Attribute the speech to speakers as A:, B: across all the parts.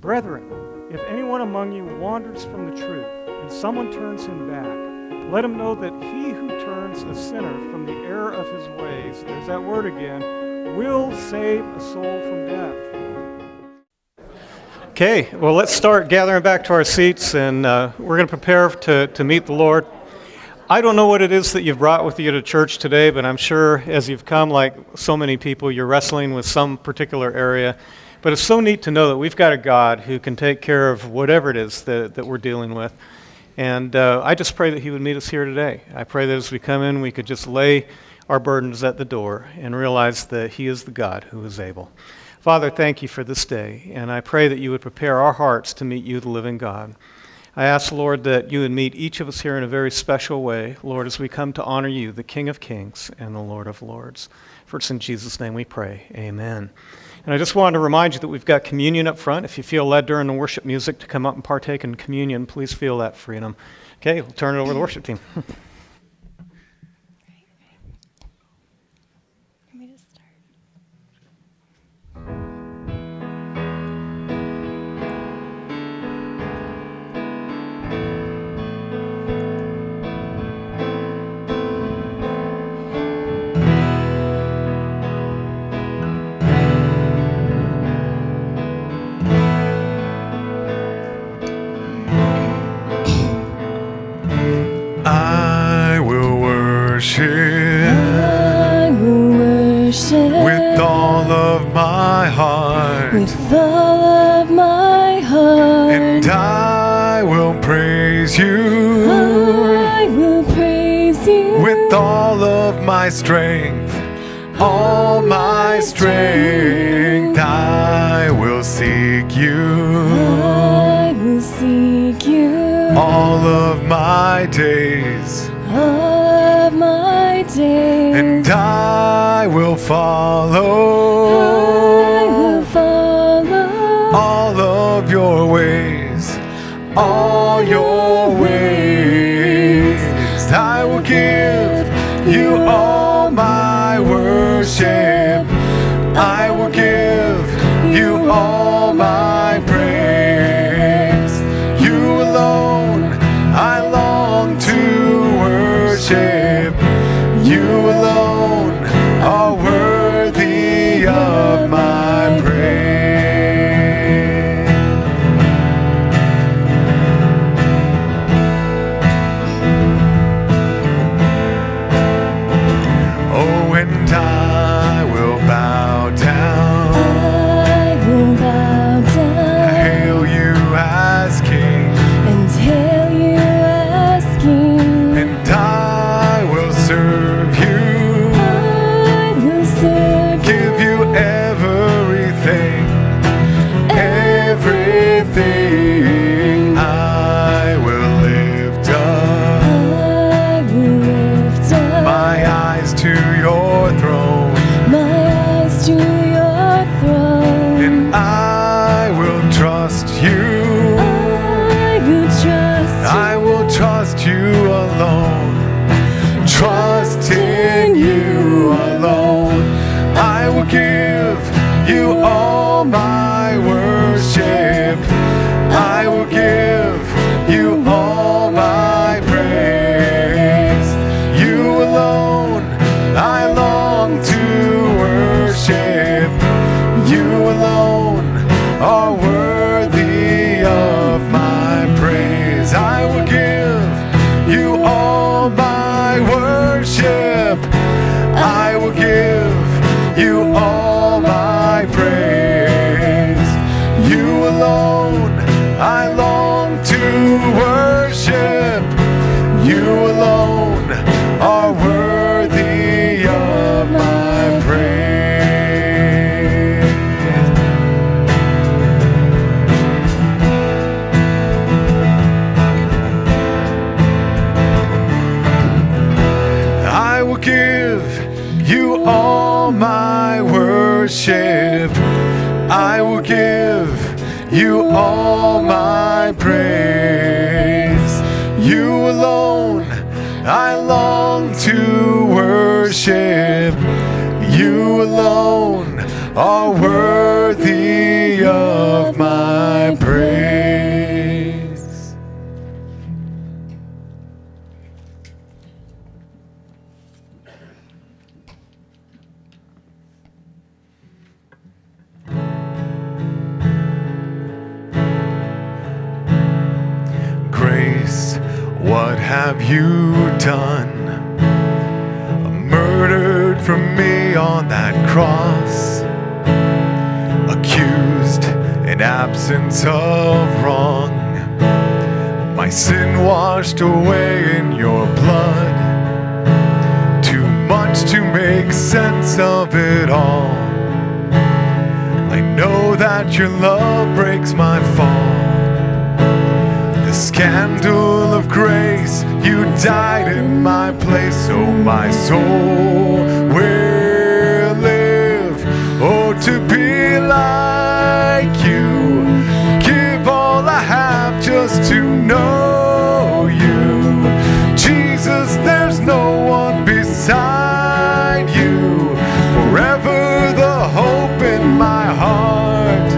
A: Brethren, if anyone among you wanders from the truth, and someone turns him back, let him know that he who turns a sinner from the error of his ways, there's that word again, will save a soul from death. Okay, well, let's start gathering back to our seats, and we're going to prepare to meet the Lord. I don't know what it is that you've brought with you to church today, but I'm sure as you've come, like so many people, you're wrestling with some particular area. But it's so neat to know that we've got a God who can take care of whatever it is that we're dealing with. And I just pray that he would meet us here today. I pray that as we come in, we could just lay our burdens at the door and realize that he is the God who is able. Father, thank you for this day, and I pray that you would prepare our hearts to meet you, the living God. I ask, Lord, that you would meet each of us here in a very special way, Lord, as we come to honor you, the King of Kings and the Lord of Lords. For it's in Jesus' name we pray. Amen. And I just wanted to remind you that we've got communion up front. If you feel led during the worship music to come up and partake in communion, please feel that freedom. Okay, we'll turn it over to the worship team.
B: I will worship with all of my heart, and I will praise you, with all of my strength, all my strength. I will seek you, all of my days, and I will follow, all of your ways, all your ways. I will give you all my worship, I will give you all my praise. You alone I long to worship, you alone are worthy of my praise. Oh, and I will bow down, hail you as King, and I will serve you, give you everything, everything. I will lift up my eyes to your throne, and I will trust you, I will trust you alone, trust in you alone. I will give you all my worship, I will give you all my praise. You alone I long to worship, you alone are worthy of my praise. I will give you all my worship, I will give you all my praise. You alone I long to worship, you alone are worthy of my praise. I will give you all my worship, I will give you all my praise. You alone I long to worship, you alone are worthy of my have you done? Murdered for me on that cross, accused in absence of wrong, my sin washed away in your blood. Too much to make sense of it all. I know that your love breaks my fall. The scandal of grace, you died in my place, so my soul will live. Oh, to be like you, give all I have just to know you. Jesus, there's no one beside you, forever the hope in my heart.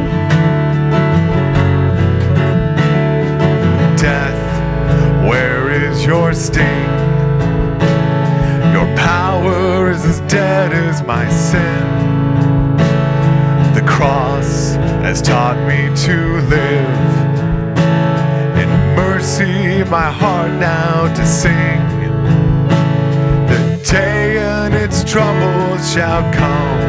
B: Death, where is your sting? Your power is as dead as my sin. The cross has taught me to live. In mercy, my heart now to sing. The day and its troubles shall come.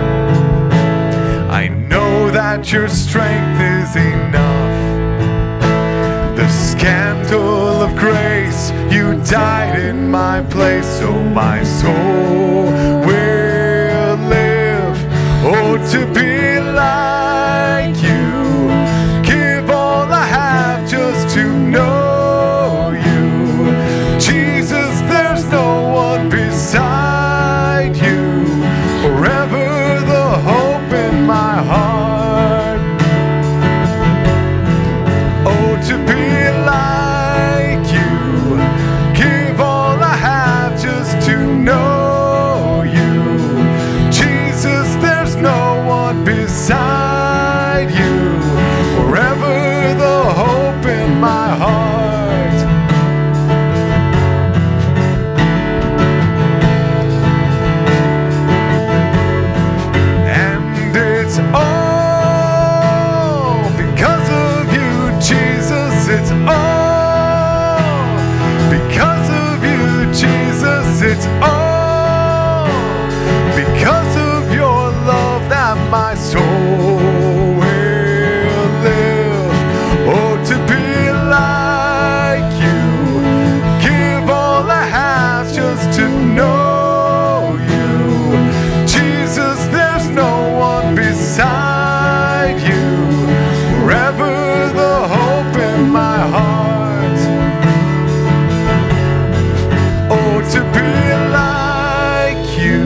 B: I know that your strength is enough. The scandal of grace, you died in my place, so my soul will live. Oh, to be like you, give all I have just to know you. Jesus, there's no one beside you, forever the hope in my heart. Oh, to be like you, give all I have just to know you. Jesus, there's no one beside you, forever the hope in my heart. And it's all because of you, Jesus. It's all because of you, Jesus. It's all because of your love that my soul will live. Oh, to be like you, give all I have just to know you. Jesus, there's no one beside you, forever the hope in my heart. Oh, to be like you,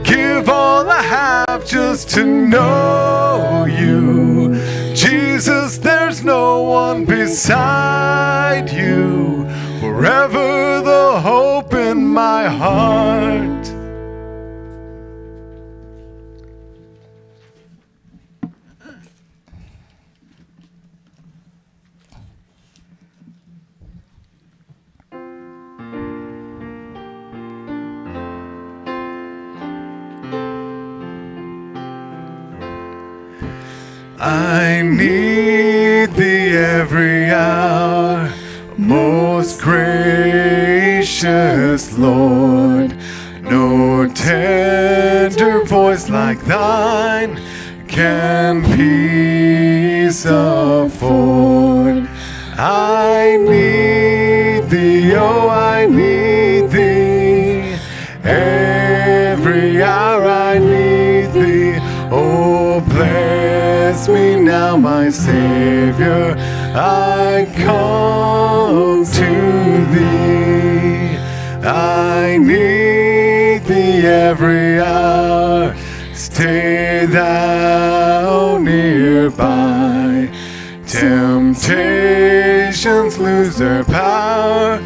B: give all I have just to know you. Jesus, there's no one beside you, forever the hope in my heart. I need thee every hour, most gracious Lord. No tender voice like thine can peace afford. I need thee, oh, I need thee. Every hour I need thee. Oh, bless me now, my Savior, I come to thee. I need thee every hour. Stay thou nearby. Temptations lose their power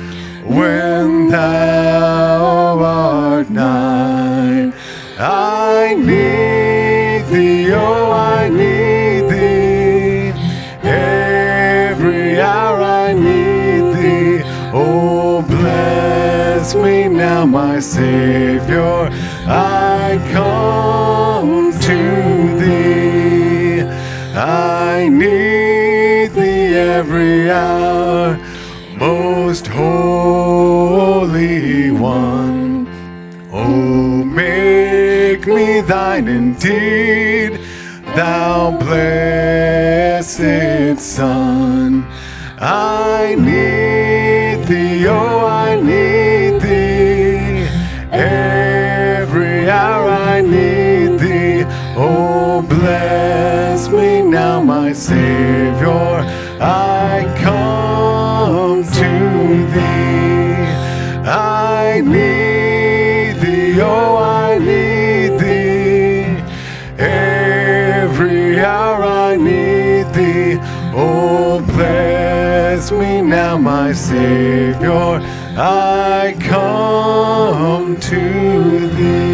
B: when thou art nigh. I need thee, oh, I need thee. Every hour I need thee. Oh, bless me now, my Savior, I come to thee. I need thee every hour, most holy indeed, thou blessed Son. I need thee, oh, I need thee. Every hour I need thee. Oh, bless me now, my Savior. I come to thee. I need thee, oh, I need thee. Every hour I need thee. Oh, bless me now, my Savior. I come to thee.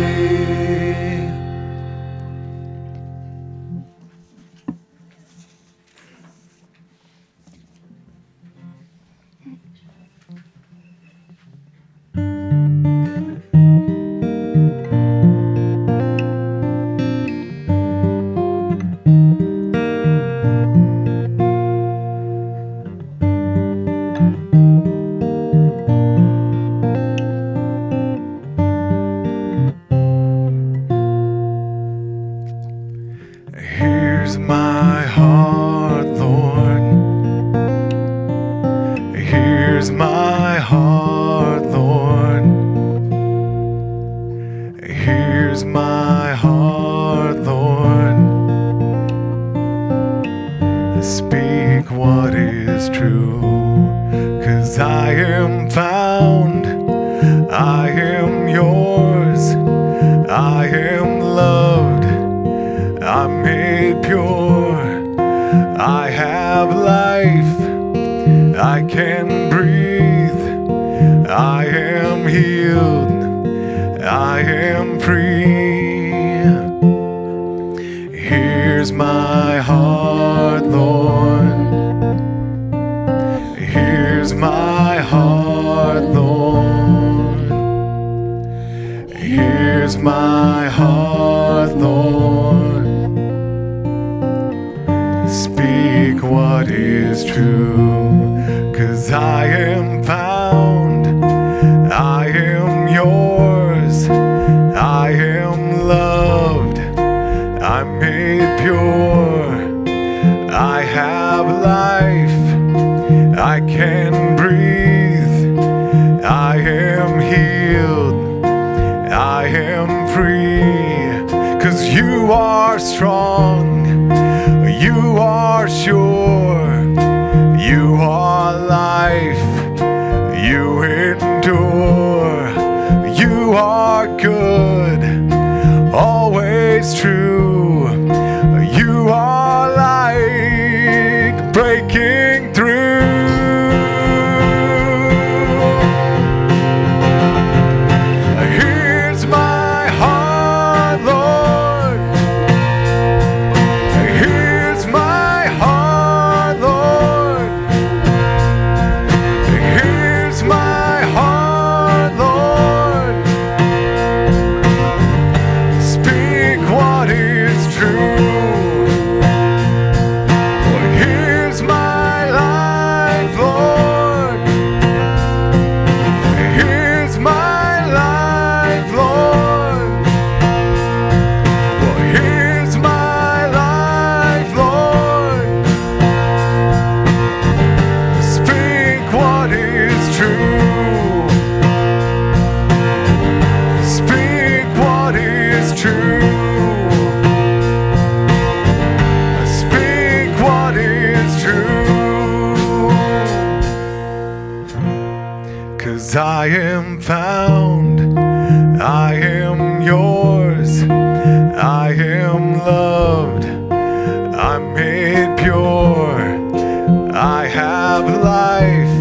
B: Here's my heart, Lord. Here's my heart, Lord. Here's my heart, Lord. Speak what is true, 'cause I am found, I am yours, I am loved, I'm made pure, I have life, I can breathe, I am healed, I am free. Here's my heart, Lord. Here's my heart, Lord. Here's my heart, Lord. Speak what is true, 'cause I am found, I am yours, I am loved, I'm made pure, I have life, I can breathe, I am healed, I am free. 'Cause you are strong, you are sure, you are life, you endure, you are good, always true, you are light breaking through. Here's my heart, Lord. Here's my heart, Lord. Here's my heart, Lord. Speak what is true. Well, here's my life, Lord. Here's my life, Lord. Well, here's my life, Lord. Speak what is true. Speak what is true. Speak what is true. 'Cause I am found, I am yours, I am loved, I'm made pure, I have life,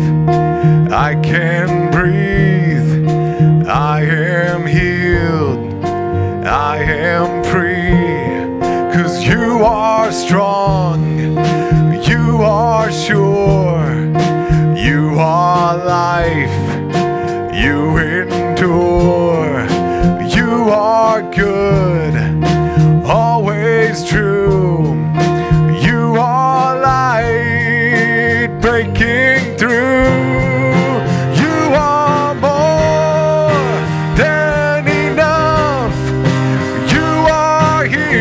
B: I can breathe, I am healed, I am free. 'Cause you are strong, you are sure, you are life, you endure, you are good, always true, you are light breaking through. You are more than enough, you are here.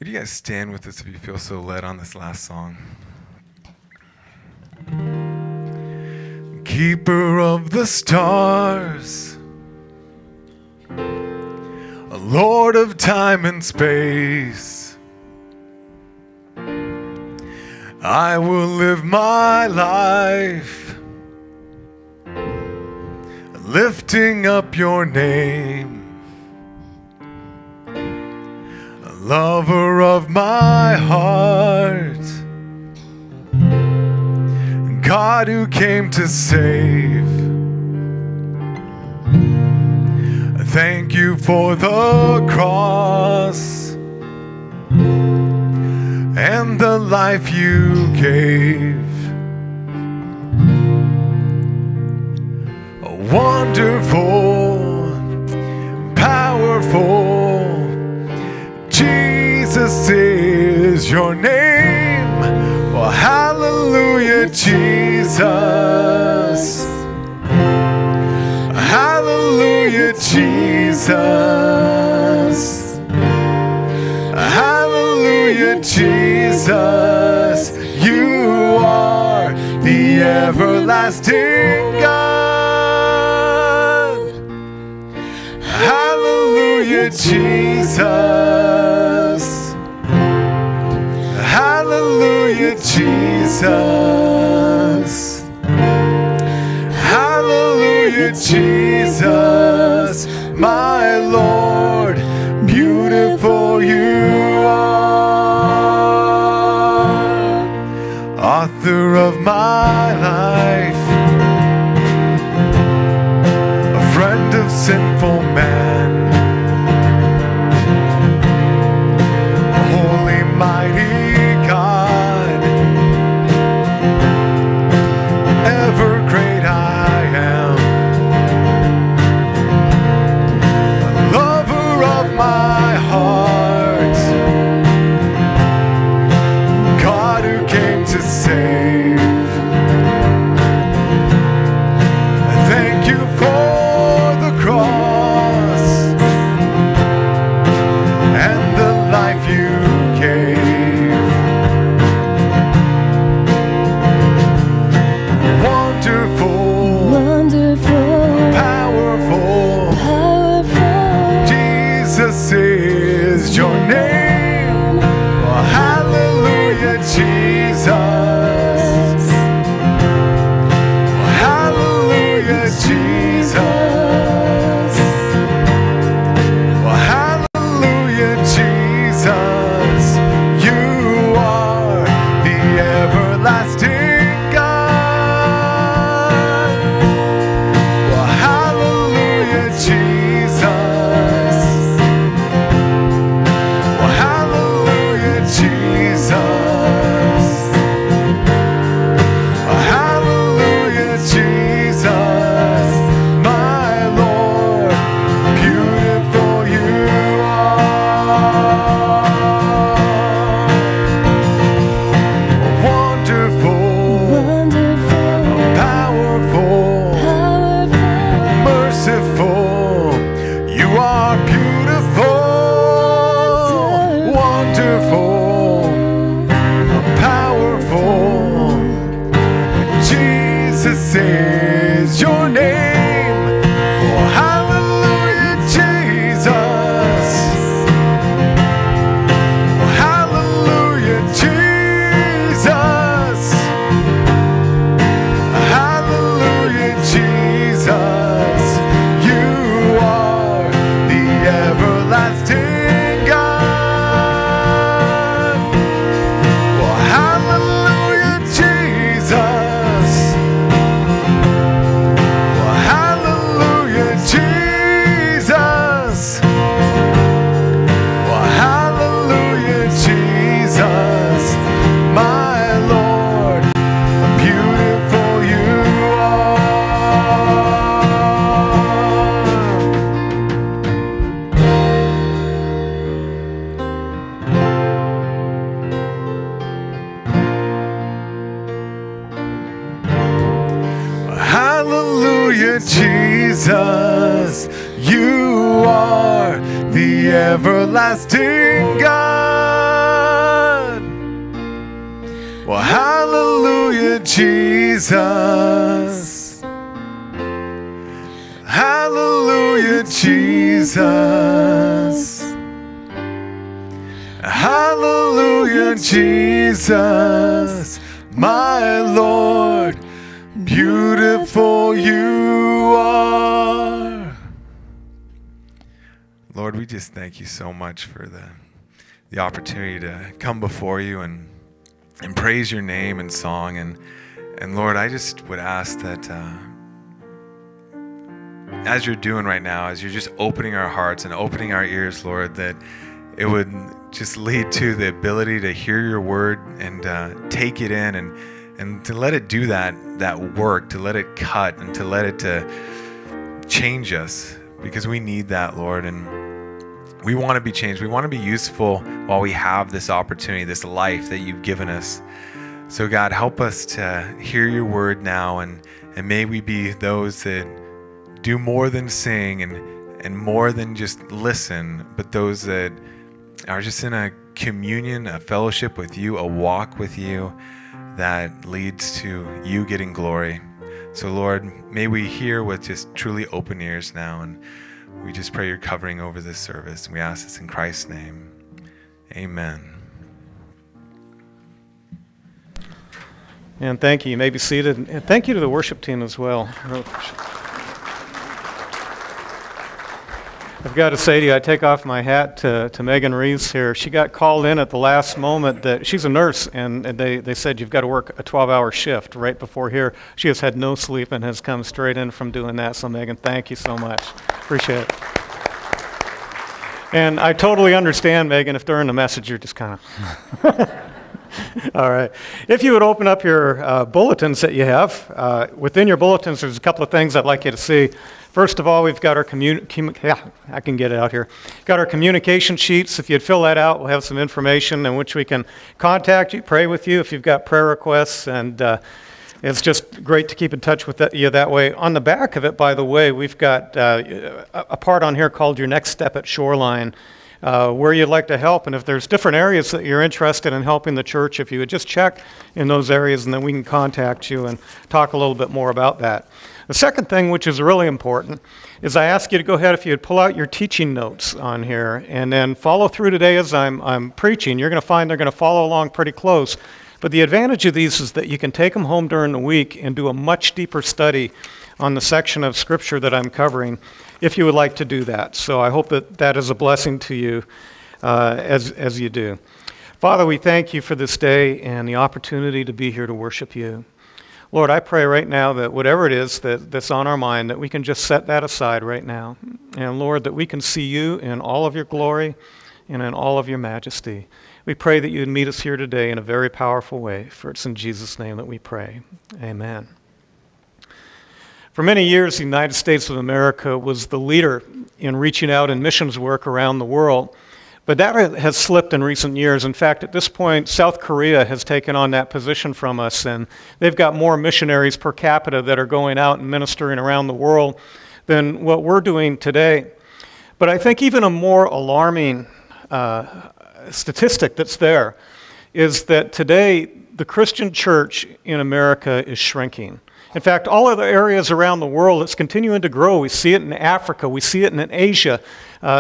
B: Would you guys stand with us if you feel so led on this last song? Keeper of the stars, a Lord of time and space, I will live my life lifting up your name. Lover of my heart, God who came to save. Thank you for the cross and the life you gave. Wonderful, powerful, Jesus is your name. Oh, hallelujah, Jesus. Hallelujah, Jesus. Hallelujah, Jesus. You are the everlasting God. Hallelujah, Jesus. Hallelujah, Jesus. Hallelujah, Jesus. My Lord, beautiful you are. Author of my life, a friend of sinful man, holy, mighty God, ever great I am, lover of my heart, God who came to save. Thank you for the cross and the life you gave. Wonderful, powerful, Jesus is your name. Oh, hallelujah, Jesus. Oh, hallelujah, Jesus. Oh, hallelujah, Jesus. You are the everlasting God. Oh, hallelujah, Jesus. Oh, hallelujah, Jesus. Oh, hallelujah, Jesus. My Lord, beautiful you are. Wonderful, powerful, merciful, you are beautiful. Wonderful, powerful, Jesus is your name. Oh, hallelujah, Jesus. Oh, hallelujah, Jesus. Hallelujah, Jesus. You are the everlasting God. Oh, hallelujah, Jesus. Oh, hallelujah, Jesus. Oh, hallelujah, Jesus. My Lord, beautiful you are. Hallelujah, Jesus. You are the everlasting God. Well, hallelujah, Jesus. Hallelujah, Jesus. Hallelujah, Jesus, my Lord, beautiful you are. Lord, we just thank you so much for the opportunity to come before you and praise your name in song. And Lord, I just would ask that as you're doing right now, as you're just opening our hearts and opening our ears, Lord, that it would just lead to the ability to hear your word and take it in and to let it do that work, to let it cut and to let it change us, because we need that, Lord. And we want to be changed. We want to be useful while we have this opportunity, this life that you've given us. So God, help us to hear your word now, and may we be those that do more than sing and more than just listen, but those that are just in a communion, a fellowship with you, a walk with you that leads to you getting glory. So Lord, may we hear with just truly open ears now, and we just pray your covering over this service. We ask this in Christ's name. Amen.
A: And thank you. You may be seated. And thank you to the worship team as well. I've got to say to you, I take off my hat to Megan Reeves here. She got called in at the last moment. That she's a nurse, and they said you've got to work a 12-hour shift right before here. She has had no sleep and has come straight in from doing that. So Megan, thank you so much. Appreciate it. And I totally understand, Megan, if during the message you're just kind of... All right. If you would open up your bulletins that you have, within your bulletins there's a couple of things I'd like you to see. First of all, we've got our I can get it out here. Got our communication sheets. If you'd fill that out, we'll have some information in which we can contact you, pray with you if you've got prayer requests, and it's just great to keep in touch with you that way. On the back of it, by the way, we've got a part on here called Your Next Step at Shoreline, where you'd like to help. And if there's different areas that you're interested in helping the church, if you would just check in those areas, and then we can contact you and talk a little bit more about that. The second thing, which is really important, is I ask you to go ahead, if you'd pull out your teaching notes on here and then follow through today as I'm preaching. You're going to find they're going to follow along pretty close. But the advantage of these is that you can take them home during the week and do a much deeper study on the section of Scripture that I'm covering, if you would like to do that. So I hope that that is a blessing to you as you do. Father, we thank you for this day and the opportunity to be here to worship you. Lord, I pray right now that whatever it is that's on our mind, that we can just set that aside right now. And Lord, that we can see you in all of your glory and in all of your majesty. We pray that you would meet us here today in a very powerful way, for it's in Jesus' name that we pray. Amen. For many years, the United States of America was the leader in reaching out in missions work around the world. But that has slipped in recent years. In fact, at this point, South Korea has taken on that position from us, and they've got more missionaries per capita that are going out and ministering around the world than what we're doing today. But I think even a more alarming statistic that's there is that today the Christian church in America is shrinking. In fact, all other areas around the world, it's continuing to grow. We see it in Africa. We see it in Asia,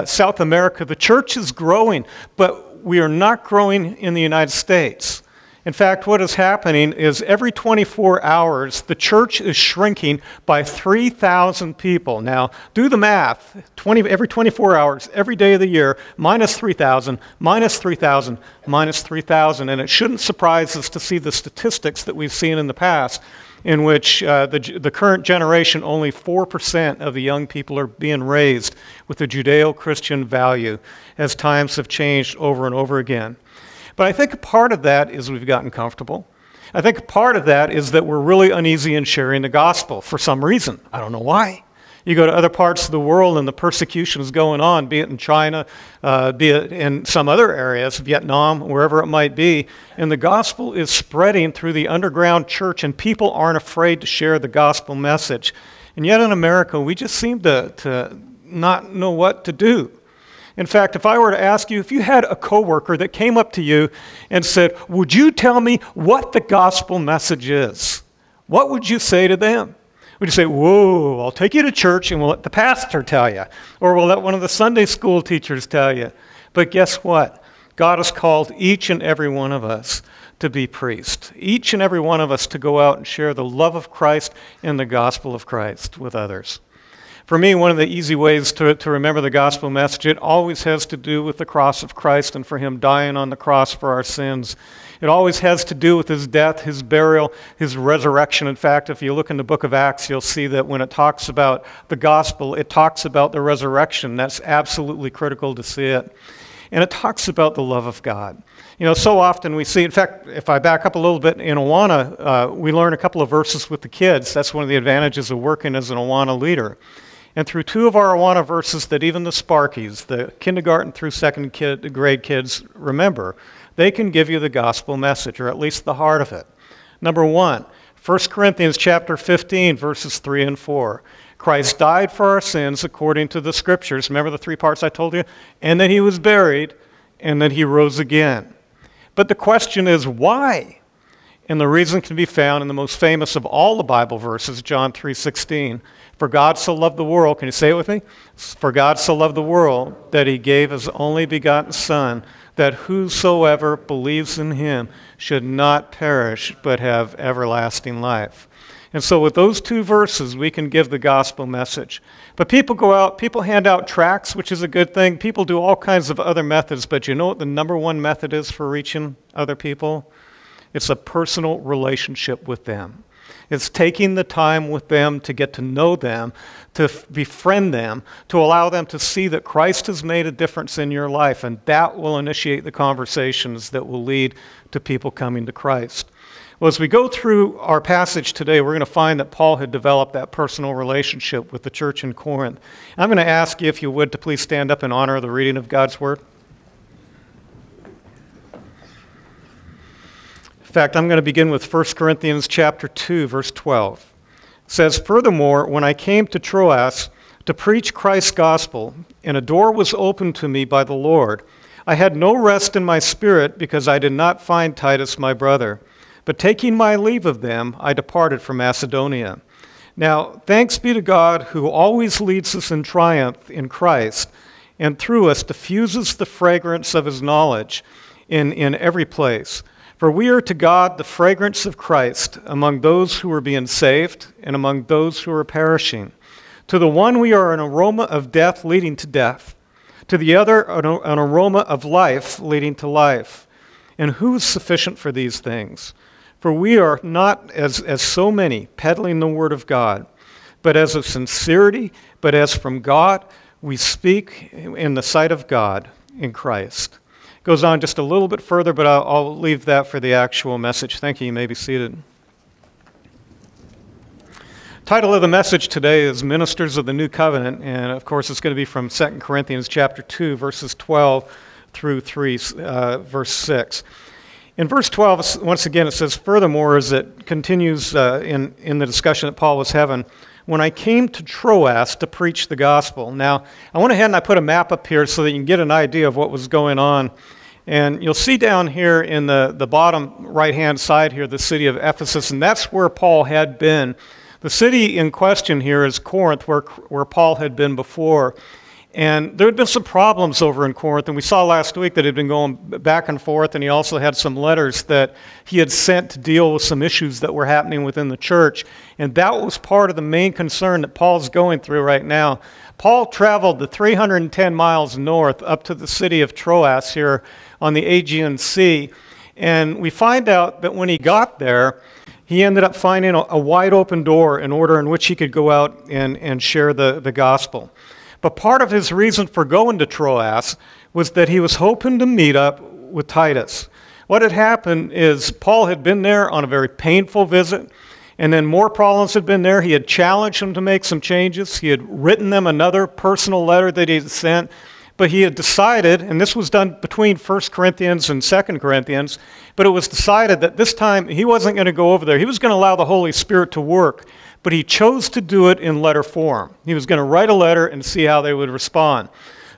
A: South America. The church is growing, but we are not growing in the United States. In fact, what is happening is every 24 hours, the church is shrinking by 3,000 people. Now, do the math. Every 24 hours, every day of the year, minus 3,000, minus 3,000, minus 3,000. And it shouldn't surprise us to see the statistics that we've seen in the past, in which the current generation, only 4% of the young people are being raised with a Judeo-Christian value, as times have changed over and over again. But I think part of that is we've gotten comfortable. I think part of that is that we're really uneasy in sharing the gospel for some reason. I don't know why. You go to other parts of the world and the persecution is going on, be it in China, be it in some other areas, Vietnam, wherever it might be, and the gospel is spreading through the underground church, and people aren't afraid to share the gospel message. And yet in America, we just seem to not know what to do. In fact, if I were to ask you, if you had a coworker that came up to you and said, would you tell me what the gospel message is? What would you say to them? Would you say, whoa, I'll take you to church and we'll let the pastor tell you, or we'll let one of the Sunday school teachers tell you? But guess what? God has called each and every one of us to be priests, each and every one of us to go out and share the love of Christ and the gospel of Christ with others. For me, one of the easy ways to remember the gospel message, it always has to do with the cross of Christ and for him dying on the cross for our sins. It always has to do with his death, his burial, his resurrection. In fact, if you look in the book of Acts, you'll see that when it talks about the gospel, it talks about the resurrection. That's absolutely critical to see it. And it talks about the love of God. You know, so often we see, in fact, if I back up a little bit, in Awana, we learn a couple of verses with the kids. That's one of the advantages of working as an Awana leader. And through two of our Awana verses that even the Sparkies, the kindergarten through second grade kids, remember, they can give you the gospel message, or at least the heart of it. Number one, 1 Corinthians chapter 15, verses 3 and 4. Christ died for our sins according to the Scriptures. Remember the three parts I told you? And then he was buried, and then he rose again. But the question is, why? And the reason can be found in the most famous of all the Bible verses, John 3:16. For God so loved the world, can you say it with me? For God so loved the world that he gave his only begotten Son, that whosoever believes in him should not perish, but have everlasting life. And so with those two verses, we can give the gospel message. But people go out, people hand out tracts, which is a good thing. People do all kinds of other methods, but you know what the number one method is for reaching other people? It's a personal relationship with them. It's taking the time with them to get to know them, to befriend them, to allow them to see that Christ has made a difference in your life, and that will initiate the conversations that will lead to people coming to Christ. Well, as we go through our passage today, we're going to find that Paul had developed that personal relationship with the church in Corinth. I'm going to ask you, if you would, to please stand up in honor of the reading of God's Word. In fact, I'm going to begin with 1 Corinthians chapter 2, verse 12. It says, furthermore, when I came to Troas to preach Christ's gospel, and a door was opened to me by the Lord, I had no rest in my spirit because I did not find Titus my brother. But taking my leave of them, I departed for Macedonia. Now, thanks be to God who always leads us in triumph in Christ, and through us diffuses the fragrance of his knowledge in every place. For we are to God the fragrance of Christ among those who are being saved and among those who are perishing. To the one we are an aroma of death leading to death, to the other an aroma of life leading to life. And who is sufficient for these things? For we are not as so many peddling the word of God, but as of sincerity, but as from God, we speak in the sight of God in Christ. Goes on just a little bit further, but I'll leave that for the actual message. Thank you. You may be seated. Title of the message today is Ministers of the New Covenant, and of course it's going to be from 2 Corinthians chapter 2, verses 12 through verse 6. In verse 12, once again, it says, furthermore, as it continues in the discussion that Paul was having, when I came to Troas to preach the gospel. Now, I went ahead and I put a map up here so that you can get an idea of what was going on. And you'll see down here in the bottom right-hand side here, the city of Ephesus, and that's where Paul had been. The city in question here is Corinth, where Paul had been before. And there had been some problems over in Corinth, and we saw last week that it had been going back and forth, and he also had some letters that he had sent to deal with some issues that were happening within the church. And that was part of the main concern that Paul's going through right now. Paul traveled the 310 miles north up to the city of Troas here on the Aegean Sea, and we find out that when he got there, he ended up finding a wide open door in order in which he could go out and share the gospel. But part of his reason for going to Troas was that he was hoping to meet up with Titus. What had happened is Paul had been there on a very painful visit, and then more problems had been there. He had challenged them to make some changes. He had written them another personal letter that he had sent, but he had decided, and this was done between 1 Corinthians and 2 Corinthians, but it was decided that this time he wasn't going to go over there. He was going to allow the Holy Spirit to work, but he chose to do it in letter form. He was going to write a letter and see how they would respond.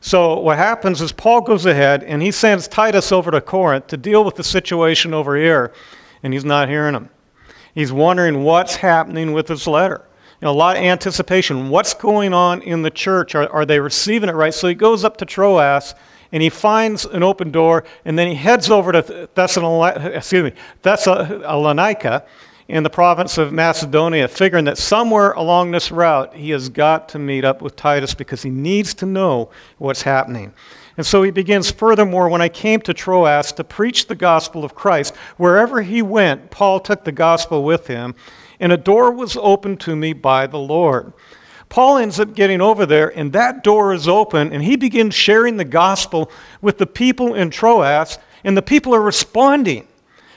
A: So what happens is Paul goes ahead and he sends Titus over to Corinth to deal with the situation over here, and he's not hearing him. He's wondering what's happening with this letter. A lot of anticipation. What's going on in the church? Are they receiving it right? So he goes up to Troas, and he finds an open door, and then he heads over to Thessalonica in the province of Macedonia, figuring that somewhere along this route he has got to meet up with Titus because he needs to know what's happening. And so he begins, furthermore, when I came to Troas to preach the gospel of Christ, wherever he went, Paul took the gospel with him, and a door was opened to me by the Lord. Paul ends up getting over there, and that door is open, and he begins sharing the gospel with the people in Troas, and the people are responding.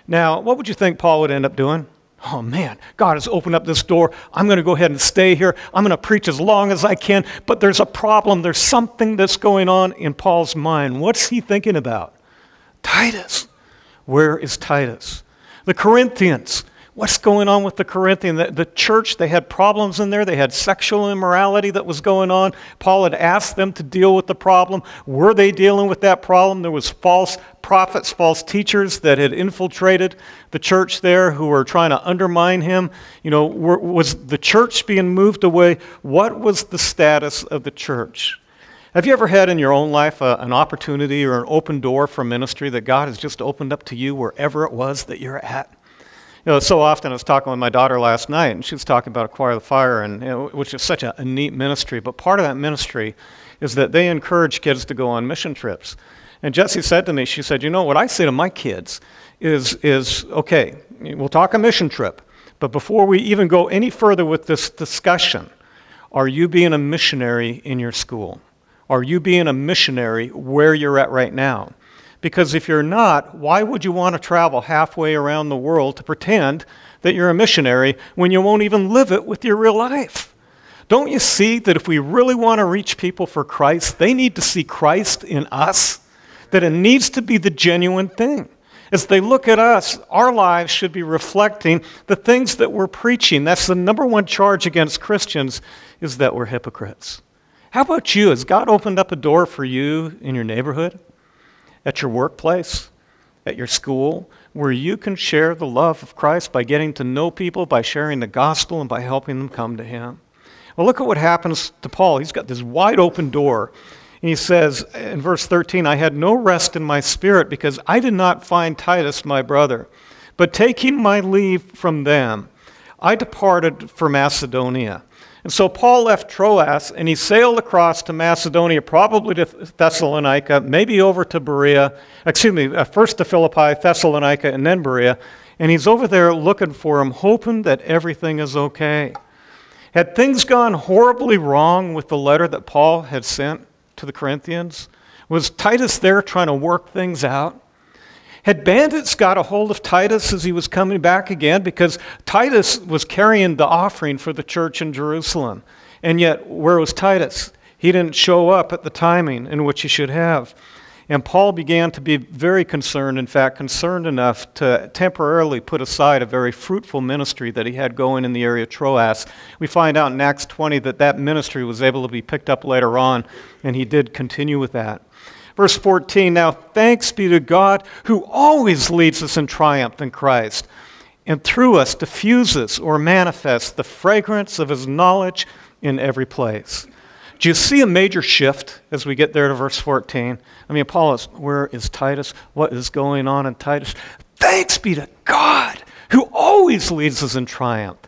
A: Now, what would you think Paul would end up doing? Oh man, God has opened up this door. I'm going to go ahead and stay here. I'm going to preach as long as I can, but there's a problem. There's something that's going on in Paul's mind. What's he thinking about? Titus. Where is Titus? The Corinthians. What's going on with the Corinthians? The church, they had problems in there. They had sexual immorality that was going on. Paul had asked them to deal with the problem. Were they dealing with that problem? There was false prophets, false teachers that had infiltrated the church there who were trying to undermine him. Was the church being moved away? What was the status of the church? Have you ever had in your own life an opportunity or an open door for ministry that God has just opened up to you wherever it was that you're at? So often I was talking with my daughter last night, and she was talking about Acquire the Fire, and which is such a neat ministry. But part of that ministry is that they encourage kids to go on mission trips. And Jessie said to me, she said, what I say to my kids is okay, we'll talk a mission trip, but before we even go any further with this discussion, are you being a missionary in your school? Are you being a missionary where you're at right now? Because if you're not, why would you want to travel halfway around the world to pretend that you're a missionary when you won't even live it with your real life? Don't you see that if we really want to reach people for Christ, they need to see Christ in us? That it needs to be the genuine thing. As they look at us, our lives should be reflecting the things that we're preaching. That's the number one charge against Christians, is that we're hypocrites. How about you? Has God opened up a door for you in your neighborhood? At your workplace, at your school, where you can share the love of Christ by getting to know people, by sharing the gospel, and by helping them come to Him. Well, look at what happens to Paul. He's got this wide open door. And he says in verse 13, I had no rest in my spirit because I did not find Titus my brother. But taking my leave from them, I departed for Macedonia. And so Paul left Troas, and he sailed across to Macedonia, probably to Thessalonica, maybe over to Berea, first to Philippi, Thessalonica, and then Berea. And he's over there looking for him, hoping that everything is okay. Had things gone horribly wrong with the letter that Paul had sent to the Corinthians? Was Titus there trying to work things out? Had bandits got a hold of Titus as he was coming back again? Because Titus was carrying the offering for the church in Jerusalem. And yet, where was Titus? He didn't show up at the timing in which he should have. And Paul began to be very concerned, in fact, concerned enough to temporarily put aside a very fruitful ministry that he had going in the area of Troas. We find out in Acts 20 that ministry was able to be picked up later on, and he did continue with that. Verse 14, now thanks be to God who always leads us in triumph in Christ, and through us diffuses or manifests the fragrance of his knowledge in every place. Do you see a major shift as we get there to verse 14? Paul is, where is Titus? What is going on in Titus? Thanks be to God who always leads us in triumph.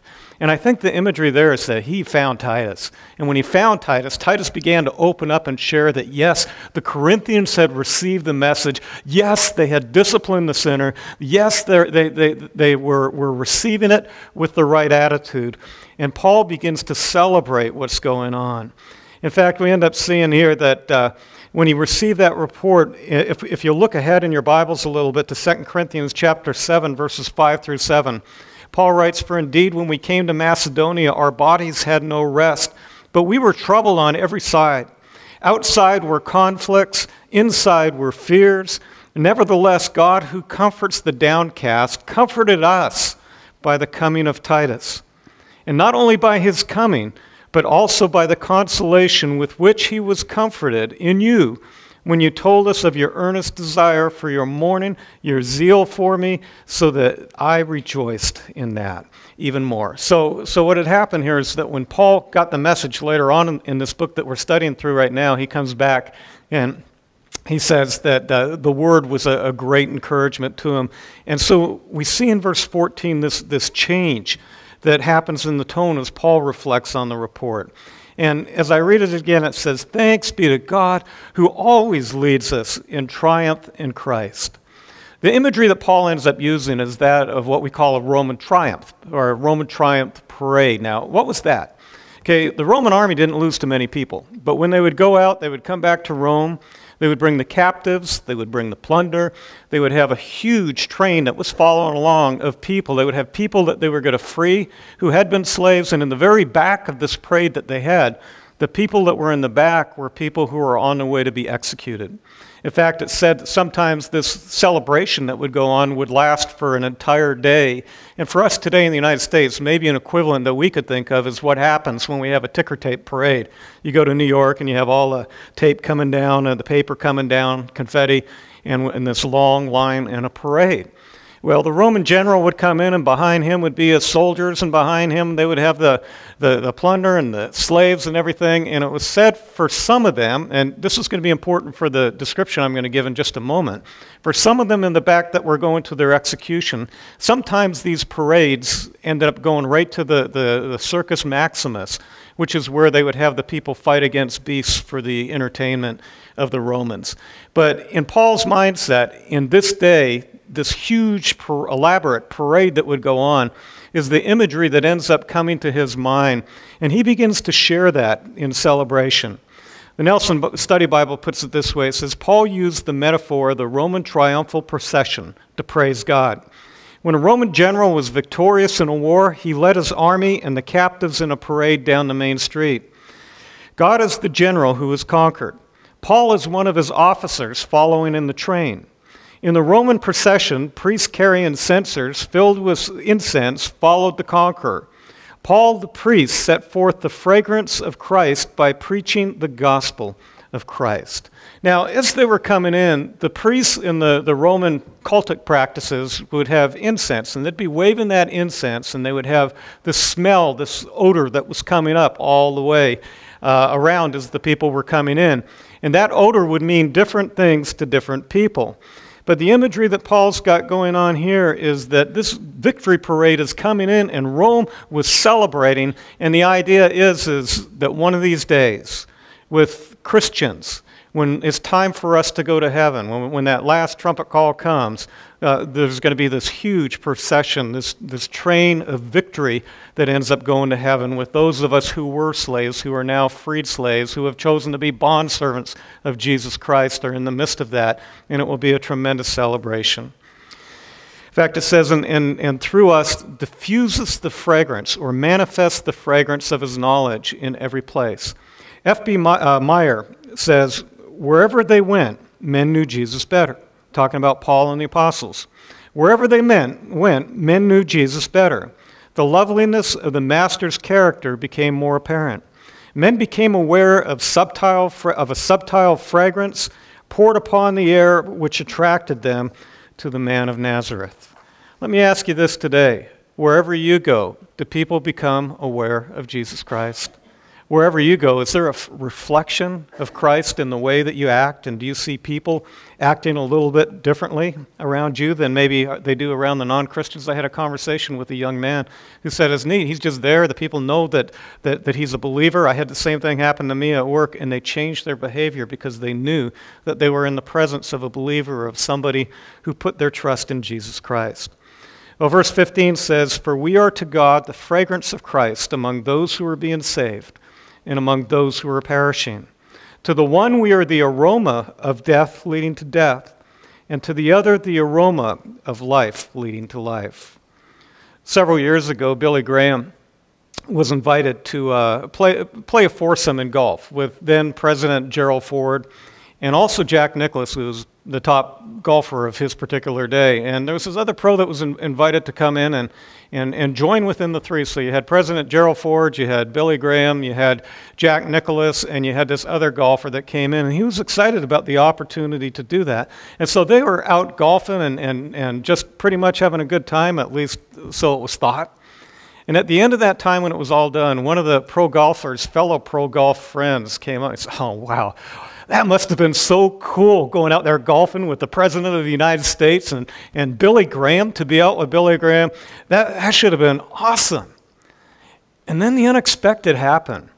A: And I think the imagery there is that he found Titus. And when he found Titus, Titus began to open up and share that, yes, the Corinthians had received the message. Yes, they had disciplined the sinner. Yes, they were receiving it with the right attitude. And Paul begins to celebrate what's going on. In fact, we end up seeing here that when he received that report, if you look ahead in your Bibles a little bit to 2 Corinthians chapter 7, verses 5 through 7, Paul writes, for indeed when we came to Macedonia, our bodies had no rest, but we were troubled on every side. Outside were conflicts, inside were fears. Nevertheless, God, who comforts the downcast, comforted us by the coming of Titus. And not only by his coming, but also by the consolation with which he was comforted in you, when you told us of your earnest desire for your mourning, your zeal for me, so that I rejoiced in that even more. So what had happened here is that when Paul got the message later on in this book that we're studying through right now, he comes back and he says that the word was a great encouragement to him. And so we see in verse 14 this change that happens in the tone as Paul reflects on the report. And as I read it again, it says, "Thanks be to God who always leads us in triumph in Christ." The imagery that Paul ends up using is that of what we call a Roman triumph, or a Roman triumph parade. Now, what was that? Okay, the Roman army didn't lose too many people, but when they would go out, they would come back to Rome. They would bring the captives, they would bring the plunder, they would have a huge train that was following along of people. They would have people that they were going to free who had been slaves, and in the very back of this parade that they had, the people that were in the back were people who were on their way to be executed. In fact, it said that sometimes this celebration that would go on would last for an entire day. And for us today in the United States, maybe an equivalent that we could think of is what happens when we have a ticker tape parade. You go to New York and you have all the tape coming down and the paper coming down, confetti, and this long line and a parade. Well, the Roman general would come in, and behind him would be his soldiers, and behind him they would have the plunder and the slaves and everything. And it was said for some of them, and this is going to be important for the description I'm going to give in just a moment, for some of them in the back that were going to their execution, sometimes these parades ended up going right to the Circus Maximus, which is where they would have the people fight against beasts for the entertainment of the Romans. But in Paul's mindset, in this day, this huge, elaborate parade that would go on is the imagery that ends up coming to his mind, and he begins to share that in celebration. The Nelson Study Bible puts it this way. It says, Paul used the metaphor of the Roman triumphal procession to praise God. When a Roman general was victorious in a war, he led his army and the captives in a parade down the main street. God is the general who is conquered. Paul is one of his officers following in the train. In the Roman procession, priests carrying censers filled with incense followed the conqueror. Paul the priest set forth the fragrance of Christ by preaching the gospel of Christ. Now, as they were coming in, the priests in the Roman cultic practices would have incense, and they'd be waving that incense, and they would have this smell, this odor that was coming up all the way around as the people were coming in. And that odor would mean different things to different people. But the imagery that Paul's got going on here is that this victory parade is coming in and Rome was celebrating, and the idea is that one of these days with Christians, when it's time for us to go to heaven, when that last trumpet call comes, there's going to be this huge procession, this train of victory that ends up going to heaven with those of us who were slaves, who are now freed slaves, who have chosen to be bondservants of Jesus Christ, are in the midst of that, and it will be a tremendous celebration. In fact, it says, and through us diffuses the fragrance, or manifests the fragrance of his knowledge in every place. F.B. Meyer says, wherever they went, men knew Jesus better. Talking about Paul and the apostles. Wherever they went, men knew Jesus better. The loveliness of the master's character became more apparent. Men became aware of a subtle fragrance poured upon the air which attracted them to the man of Nazareth. Let me ask you this today. Wherever you go, do people become aware of Jesus Christ? Wherever you go, is there a reflection of Christ in the way that you act? And do you see people acting a little bit differently around you than maybe they do around the non-Christians? I had a conversation with a young man who said, it's neat, he's just there. The people know that he's a believer. I had the same thing happen to me at work, and they changed their behavior because they knew that they were in the presence of a believer, of somebody who put their trust in Jesus Christ. Well, verse 15 says, for we are to God the fragrance of Christ among those who are being saved and among those who are perishing. To the one we are the aroma of death leading to death, and to the other the aroma of life leading to life. Several years ago, Billy Graham was invited to play a foursome in golf with then President Gerald Ford and also Jack Nicklaus, who was the top golfer of his particular day. And there was this other pro that was invited to come in and join within the three. So you had President Gerald Ford, you had Billy Graham, you had Jack Nicklaus, and you had this other golfer that came in, and he was excited about the opportunity to do that. And so they were out golfing and just pretty much having a good time, at least so it was thought. And at the end of that time, when it was all done, one of the pro golfers' fellow pro golf friends came up and said, "Oh, wow. That must have been so cool going out there golfing with the President of the United States and Billy Graham, to be out with Billy Graham. That should have been awesome." And then the unexpected happened.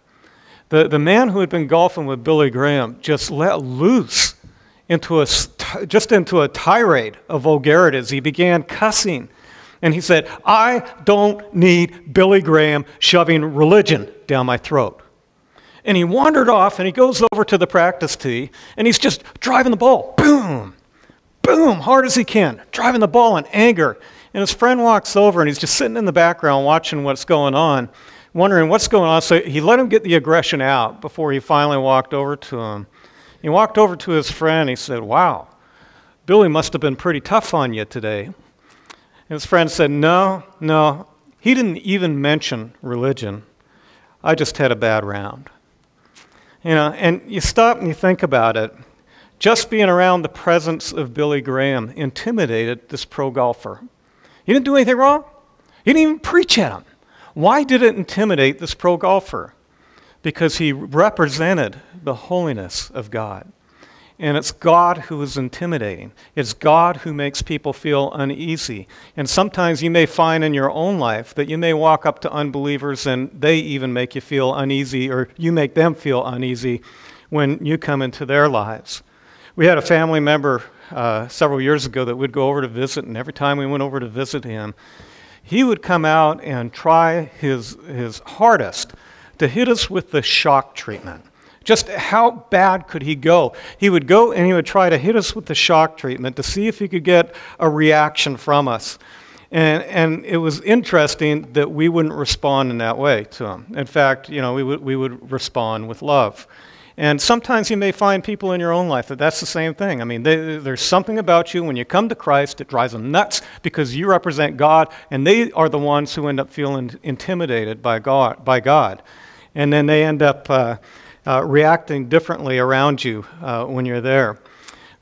A: The man who had been golfing with Billy Graham just let loose into a tirade of vulgarities. He began cussing. And he said, "I don't need Billy Graham shoving religion down my throat." And he wandered off, and he goes over to the practice tee, and he's just driving the ball, boom, boom, hard as he can, driving the ball in anger. And his friend walks over, and he's just sitting in the background watching what's going on, wondering what's going on. So he let him get the aggression out before he finally walked over to him. He walked over to his friend, and he said, "Wow, Billy must have been pretty tough on you today." And his friend said, No, he didn't even mention religion. I just had a bad round." You know, and you stop and you think about it. Just being around the presence of Billy Graham intimidated this pro golfer. He didn't do anything wrong. He didn't even preach at him. Why did it intimidate this pro golfer? Because he represented the holiness of God. And it's God who is intimidating. It's God who makes people feel uneasy. And sometimes you may find in your own life that you may walk up to unbelievers and they even make you feel uneasy, or you make them feel uneasy when you come into their lives. We had a family member several years ago that would go over to visit, and every time we went over to visit him, he would come out and try his hardest to hit us with the shock treatment. Just how bad could he go? He would go and he would try to hit us with the shock treatment to see if he could get a reaction from us. And it was interesting that we wouldn't respond in that way to him. In fact, you know, we would respond with love. And sometimes you may find people in your own life that that's the same thing. I mean, there's something about you when you come to Christ, it drives them nuts because you represent God, and they are the ones who end up feeling intimidated by God. And then they end up reacting differently around you when you're there.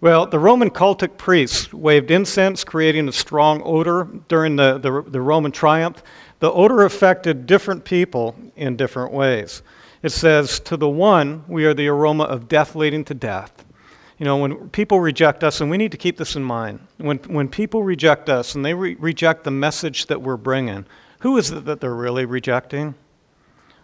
A: Well, the Roman cultic priests waved incense, creating a strong odor during the Roman triumph. The odor affected different people in different ways. It says, "To the one, we are the aroma of death leading to death." You know, when people reject us, and we need to keep this in mind, when people reject us and they reject the message that we're bringing, who is it that they're really rejecting?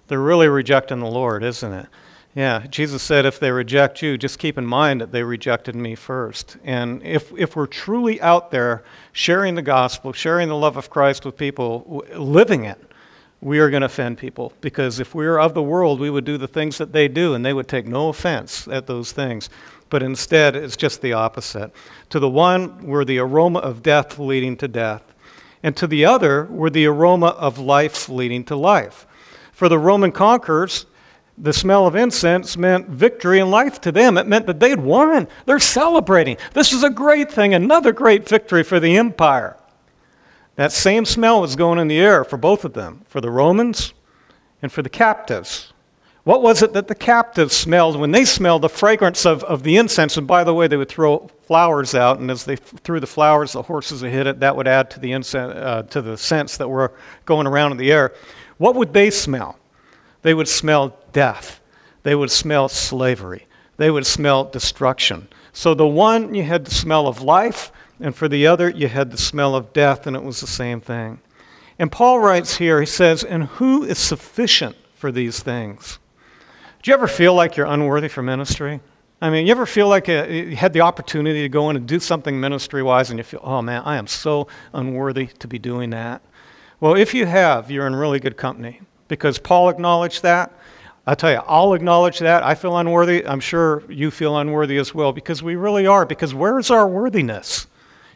A: They're really rejecting the Lord, isn't it? Yeah, Jesus said, if they reject you, just keep in mind that they rejected me first. And if we're truly out there sharing the gospel, sharing the love of Christ with people, living it, we are going to offend people. Because if we were of the world, we would do the things that they do, and they would take no offense at those things. But instead, it's just the opposite. To the one, we're the aroma of death leading to death. And to the other, we're the aroma of life leading to life. For the Roman conquerors, the smell of incense meant victory and life to them. It meant that they'd won. They're celebrating. This is a great thing, another great victory for the empire. That same smell was going in the air for both of them, for the Romans and for the captives. What was it that the captives smelled when they smelled the fragrance of the incense? And by the way, they would throw flowers out, and as they threw the flowers, the horses would hit it. That would add to the incense, to the scents that were going around in the air. What would they smell? They would smell death. They would smell slavery. They would smell destruction. So the one, you had the smell of life, and for the other, you had the smell of death, and it was the same thing. And Paul writes here, he says, "And who is sufficient for these things?" Do you ever feel like you're unworthy for ministry? I mean, you ever feel like you had the opportunity to go in and do something ministry-wise, and you feel, oh man, I am so unworthy to be doing that? Well, if you have, you're in really good company. Because Paul acknowledged that. I tell you, I'll acknowledge that. I feel unworthy. I'm sure you feel unworthy as well, because we really are. Because where is our worthiness?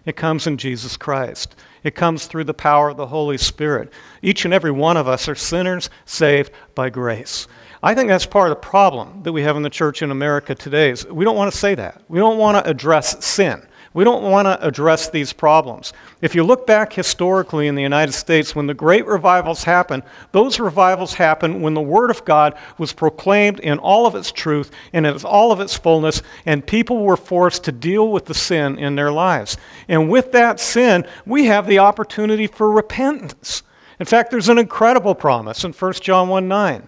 A: It comes in Jesus Christ. It comes through the power of the Holy Spirit. Each and every one of us are sinners saved by grace. I think that's part of the problem that we have in the church in America today. Is we don't want to say that. We don't want to address sin. We don't want to address these problems. If you look back historically in the United States, when the great revivals happened, those revivals happened when the Word of God was proclaimed in all of its truth and in all of its fullness, and people were forced to deal with the sin in their lives. And with that sin, we have the opportunity for repentance. In fact, there's an incredible promise in 1 John 1:9.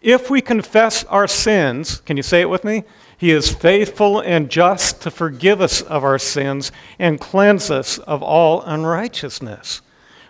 A: If we confess our sins, can you say it with me? He is faithful and just to forgive us of our sins and cleanse us of all unrighteousness.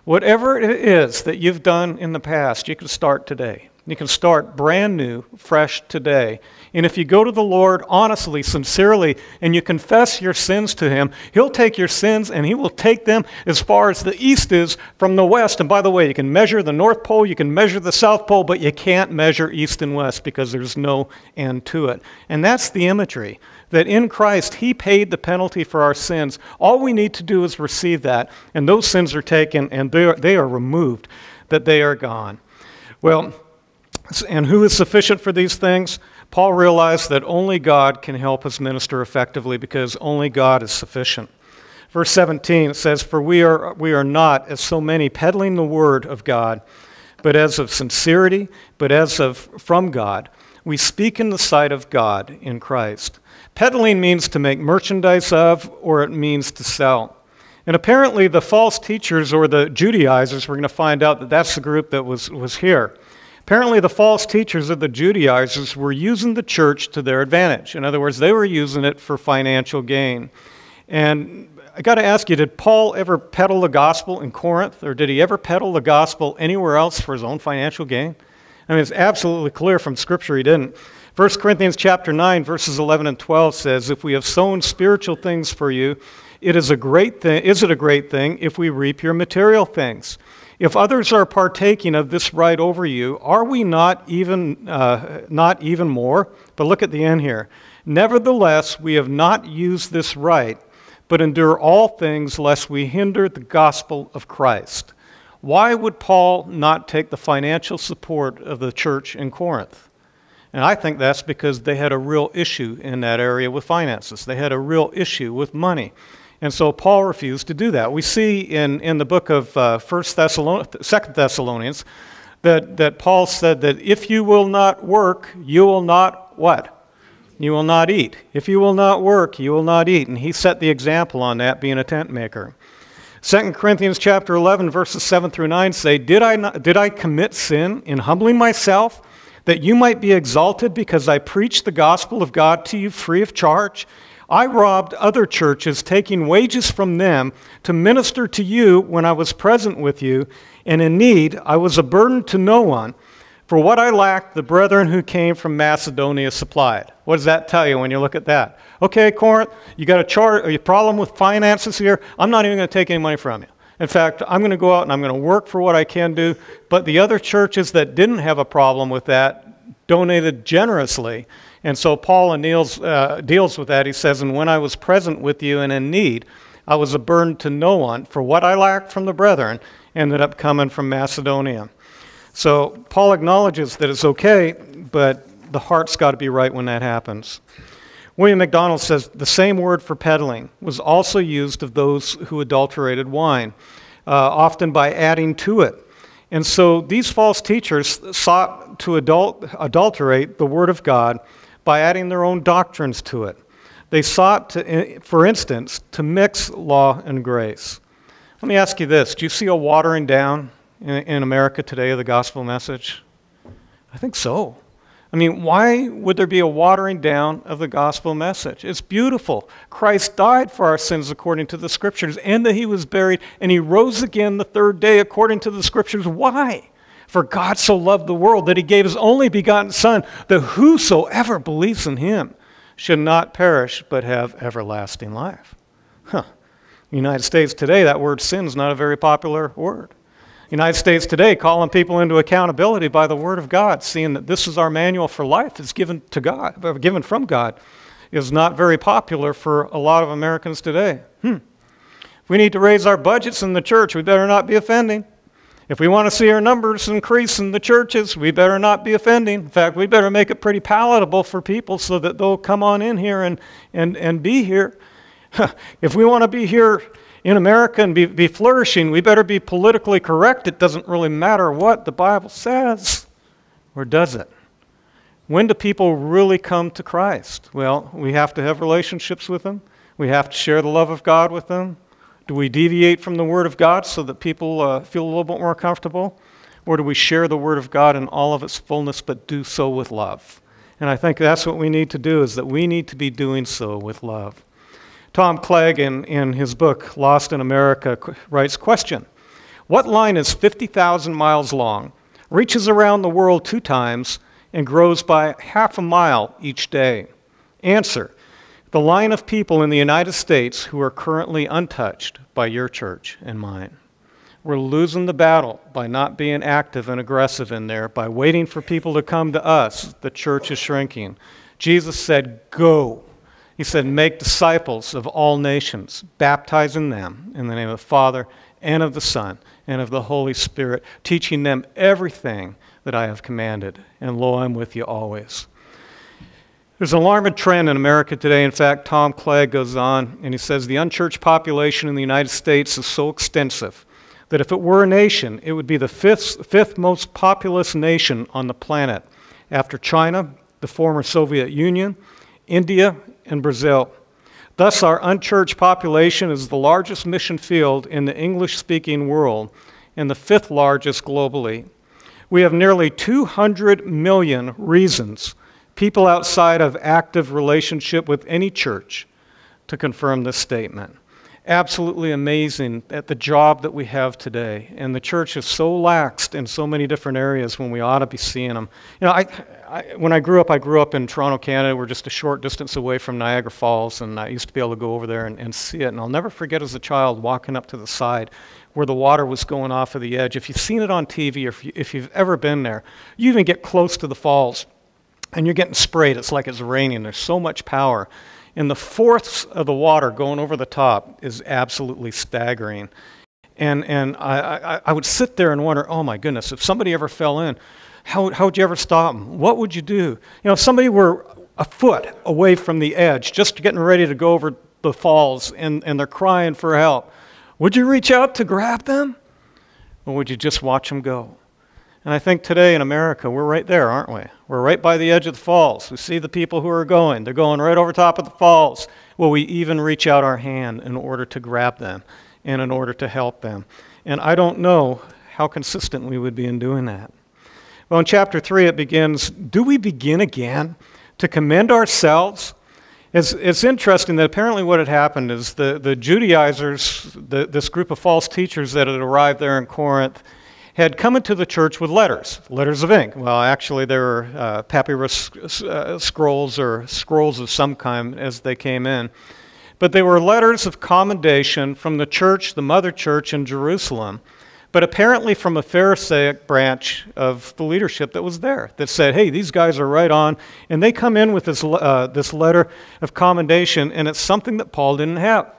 A: Whatever it is that you've done in the past, you can start today. You can start brand new, fresh today. And if you go to the Lord honestly, sincerely, and you confess your sins to Him, He'll take your sins and He will take them as far as the east is from the west. And by the way, you can measure the North Pole, you can measure the South Pole, but you can't measure east and west because there's no end to it. And that's the imagery, that in Christ, He paid the penalty for our sins. All we need to do is receive that, and those sins are taken and they are removed, that they are gone. Well, and who is sufficient for these things? Paul realized that only God can help us minister effectively because only God is sufficient. Verse 17 says, "For we are not, as so many, peddling the word of God, but as of sincerity, but as of from God. We speak in the sight of God in Christ." Peddling means to make merchandise of, or it means to sell. And apparently the false teachers or the Judaizers, we're going to find out that that's the group that was here. Apparently, the false teachers of the Judaizers were using the church to their advantage. In other words, they were using it for financial gain. And I got to ask you, did Paul ever peddle the gospel in Corinth, or did he ever peddle the gospel anywhere else for his own financial gain? I mean, it's absolutely clear from Scripture he didn't. 1 Corinthians chapter 9, verses 11 and 12 says, "If we have sown spiritual things for you, is it a great thing if we reap your material things? If others are partaking of this right over you, are we not even more?" But look at the end here. "Nevertheless, we have not used this right, but endure all things lest we hinder the gospel of Christ." Why would Paul not take the financial support of the church in Corinth? And I think that's because they had a real issue in that area with finances. They had a real issue with money. And so Paul refused to do that. We see in the book of 2 Thessalonians that Paul said that if you will not work, you will not what? You will not eat. If you will not work, you will not eat. And he set the example on that, being a tent maker. 2 Corinthians chapter 11, verses 7 through 9 say, did I commit sin in humbling myself, that you might be exalted because I preached the gospel of God to you free of charge? I robbed other churches, taking wages from them to minister to you when I was present with you, and in need I was a burden to no one. For what I lacked, the brethren who came from Macedonia supplied. What does that tell you when you look at that? Okay, Corinth, you got a problem with finances here. I'm not even going to take any money from you. In fact, I'm going to go out and I'm going to work for what I can do. But the other churches that didn't have a problem with that donated generously. And so Paul deals with that. He says, "And when I was present with you and in need, I was a burden to no one. For what I lacked from the brethren ended up coming from Macedonia." So Paul acknowledges that it's okay, but the heart's got to be right when that happens. William MacDonald says the same word for peddling was also used of those who adulterated wine, often by adding to it. And so these false teachers sought to adulterate the Word of God by adding their own doctrines to it. They sought to, for instance, to mix law and grace. Let me ask you this. Do you see a watering down in America today of the gospel message? I think so. I mean, why would there be a watering down of the gospel message? It's beautiful. Christ died for our sins according to the Scriptures, and that He was buried, and He rose again the third day according to the Scriptures. Why? For God so loved the world that He gave His only begotten Son, that whosoever believes in Him should not perish but have everlasting life. In the United States today, that word sin is not a very popular word. United States today, calling people into accountability by the Word of God, seeing that this is our manual for life, is given to God, given from God, is not very popular for a lot of Americans today. If we need to raise our budgets in the church, we better not be offending. If we want to see our numbers increase in the churches, we better not be offending. In fact, we better make it pretty palatable for people so that they'll come on in here and be here. If we want to be here in America and be flourishing, we better be politically correct. It doesn't really matter what the Bible says, or does it? When do people really come to Christ? Well, we have to have relationships with them. We have to share the love of God with them. Do we deviate from the Word of God so that people feel a little bit more comfortable? Or do we share the Word of God in all of its fullness, but do so with love? And I think that's what we need to do, is that we need to be doing so with love. Tom Clegg, in his book, Lost in America, writes, question, what line is 50,000 miles long, reaches around the world 2 times, and grows by half a mile each day? Answer, the line of people in the United States who are currently untouched by your church and mine. We're losing the battle by not being active and aggressive in there, by waiting for people to come to us. The church is shrinking. Jesus said, go. He said, make disciples of all nations, baptizing them in the name of the Father and of the Son and of the Holy Spirit, teaching them everything that I have commanded. And lo, I'm with you always. There's an alarming trend in America today. In fact, Tom Clegg goes on and he says, the unchurched population in the United States is so extensive that if it were a nation, it would be the fifth most populous nation on the planet, after China, the former Soviet Union, India, and Brazil. Thus, our unchurched population is the largest mission field in the English-speaking world and the 5th largest globally. We have nearly 200 million reasons, people outside of active relationship with any church, to confirm this statement. Absolutely amazing at the job that we have today. And the church is so laxed in so many different areas when we ought to be seeing them. You know, when I grew up in Toronto, Canada. We're just a short distance away from Niagara Falls, and I used to be able to go over there and see it. And I'll never forget as a child walking up to the side where the water was going off of the edge. If you've seen it on TV, or if you've ever been there, you even get close to the falls, and you're getting sprayed. It's like it's raining. There's so much power. And the force of the water going over the top is absolutely staggering. And I would sit there and wonder, oh my goodness, if somebody ever fell in, how would you ever stop them? What would you do? You know, if somebody were a foot away from the edge, just getting ready to go over the falls, and they're crying for help, would you reach out to grab them? Or would you just watch them go? And I think today in America, we're right there, aren't we? We're right by the edge of the falls. We see the people who are going. They're going right over top of the falls. Will we even reach out our hand in order to grab them and in order to help them? And I don't know how consistent we would be in doing that. Well, in chapter 3, it begins, do we begin again to commend ourselves? It's interesting that apparently what had happened is the Judaizers, this group of false teachers that had arrived there in Corinth, had come into the church with letters of ink. Well, actually, they were papyrus scrolls or scrolls of some kind as they came in. But they were letters of commendation from the church, the mother church in Jerusalem, but apparently from a Pharisaic branch of the leadership that was there that said, hey, these guys are right on. And they come in with this letter of commendation, and it's something that Paul didn't have.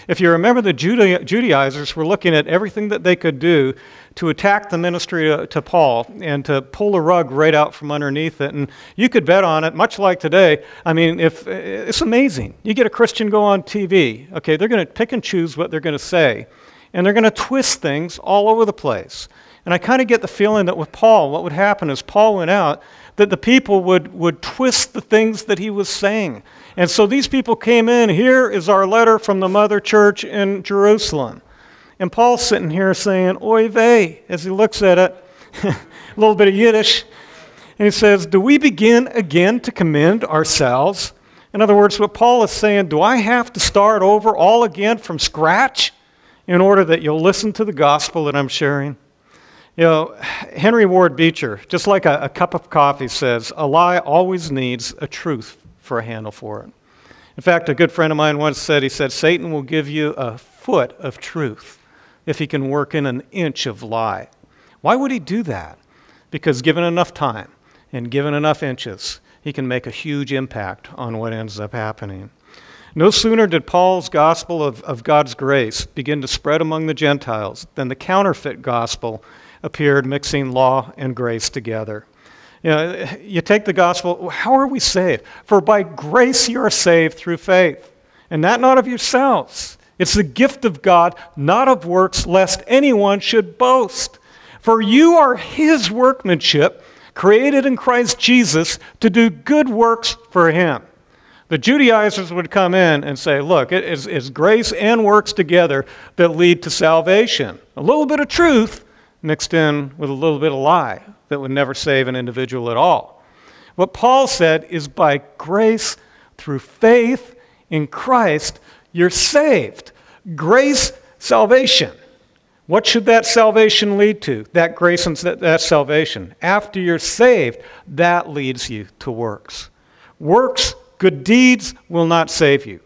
A: If you remember, the Judaizers were looking at everything that they could do to attack the ministry to Paul and to pull the rug right out from underneath it. And you could bet on it, much like today. I mean, it's amazing. You get a Christian go on TV, okay, they're going to pick and choose what they're going to say, and they're going to twist things all over the place. And I kind of get the feeling that with Paul, what would happen is Paul went out, that the people would twist the things that he was saying. And so these people came in, here is our letter from the mother church in Jerusalem. And Paul's sitting here saying, oy vey, as he looks at it, a little bit of Yiddish. And he says, do we begin again to commend ourselves? In other words, what Paul is saying, do I have to start over all again from scratch in order that you'll listen to the gospel that I'm sharing? You know, Henry Ward Beecher, just like a cup of coffee, says, a lie always needs a truth for a handle for it. In fact, a good friend of mine once said, he said, Satan will give you a foot of truth if he can work in an inch of lie. Why would he do that? Because given enough time and given enough inches, he can make a huge impact on what ends up happening. No sooner did Paul's gospel of God's grace begin to spread among the Gentiles than the counterfeit gospel appeared, mixing law and grace together. You know, you take the gospel, how are we saved? For by grace you are saved through faith, and that not of yourselves. It's the gift of God, not of works, lest anyone should boast. For you are his workmanship, created in Christ Jesus to do good works for him. The Judaizers would come in and say, look, it's grace and works together that lead to salvation. A little bit of truth mixed in with a little bit of lie that would never save an individual at all. What Paul said is by grace through faith in Christ, you're saved. Grace, salvation. What should that salvation lead to? That grace and that salvation. After you're saved, that leads you to works. Works, good deeds will not save you.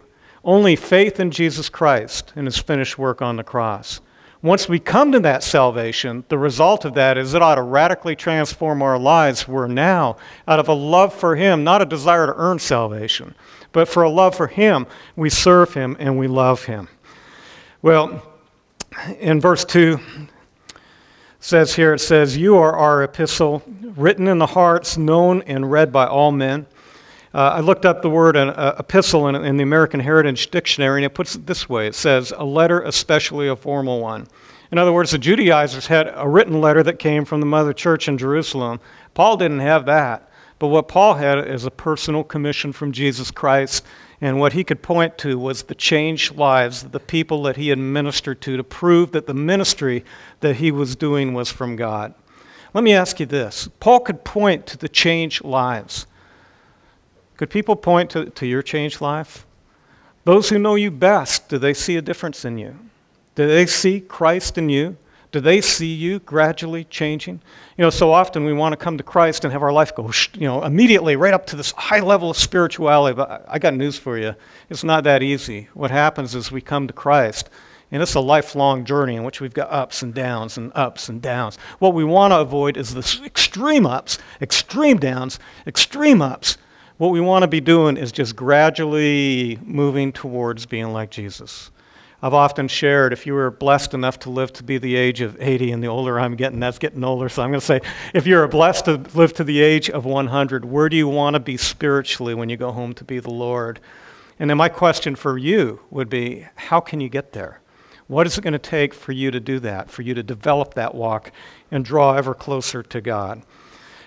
A: Only faith in Jesus Christ and his finished work on the cross. Once we come to that salvation, the result of that is it ought to radically transform our lives. We're now, out of a love for him, not a desire to earn salvation, but for a love for him, we serve him and we love him. Well, in verse 2, it says, you are our epistle, written in the hearts, known and read by all men. I looked up the word epistle in the American Heritage Dictionary, and it puts it this way. It says, a letter, especially a formal one. In other words, the Judaizers had a written letter that came from the Mother Church in Jerusalem. Paul didn't have that. But what Paul had is a personal commission from Jesus Christ, and what he could point to was the changed lives of the people that he had ministered to prove that the ministry that he was doing was from God. Let me ask you this. Paul could point to the changed lives. Could people point to your changed life? Those who know you best, do they see a difference in you? Do they see Christ in you? Do they see you gradually changing? You know, so often we want to come to Christ and have our life go, immediately right up to this high level of spirituality. But I got news for you. It's not that easy. What happens is we come to Christ, and it's a lifelong journey in which we've got ups and downs and ups and downs. What we want to avoid is the extreme ups, extreme downs, extreme ups. What we want to be doing is just gradually moving towards being like Jesus. I've often shared, if you were blessed enough to live to be the age of 80, and the older I'm getting, that's getting older, so I'm going to say, if you're blessed to live to the age of 100, where do you want to be spiritually when you go home to be the Lord? And then my question for you would be, how can you get there? What is it going to take for you to do that, for you to develop that walk and draw ever closer to God?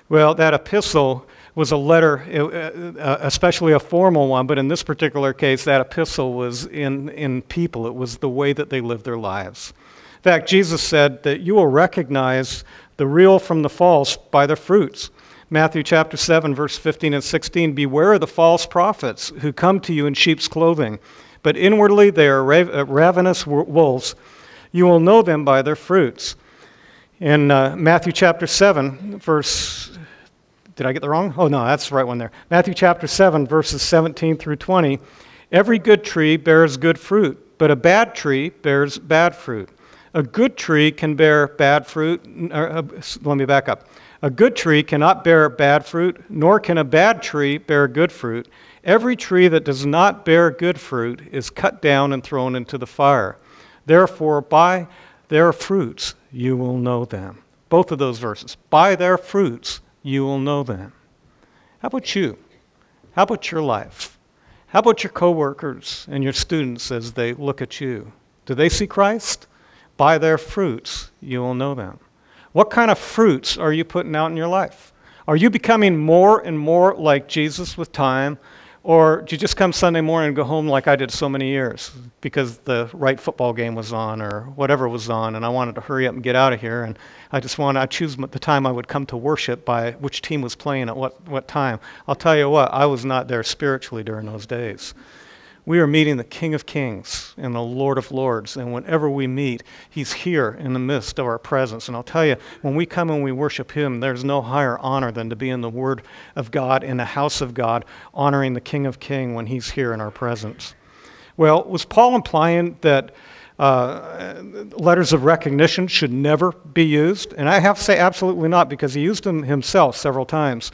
A: Well, that epistle was a letter, especially a formal one, but in this particular case, that epistle was in people. It was the way that they lived their lives. In fact, Jesus said that you will recognize the real from the false by their fruits. Matthew chapter 7, verse 15 and 16, beware of the false prophets who come to you in sheep's clothing, but inwardly they are ravenous wolves. You will know them by their fruits. In Matthew chapter 7, verse... Did I get the wrong? Oh, no, that's the right one there. Matthew chapter 7, verses 17 through 20. Every good tree bears good fruit, but a bad tree bears bad fruit. A good tree can bear bad fruit. Let me back up. A good tree cannot bear bad fruit, nor can a bad tree bear good fruit. Every tree that does not bear good fruit is cut down and thrown into the fire. Therefore, by their fruits you will know them. Both of those verses. By their fruits you will know them. How about you? How about your life? How about your coworkers and your students as they look at you? Do they see Christ? By their fruits you will know them. What kind of fruits are you putting out in your life? Are you becoming more and more like Jesus with time? Or do you just come Sunday morning and go home like I did so many years because the right football game was on or whatever was on and I wanted to hurry up and get out of here and I choose the time I would come to worship by which team was playing at what time. I'll tell you what, I was not there spiritually during those days. We are meeting the King of Kings and the Lord of Lords, and whenever we meet, he's here in the midst of our presence. And I'll tell you, when we come and we worship him, there's no higher honor than to be in the Word of God, in the house of God, honoring the King of Kings when he's here in our presence. Well, was Paul implying that letters of recognition should never be used? And I have to say absolutely not, because he used them himself several times.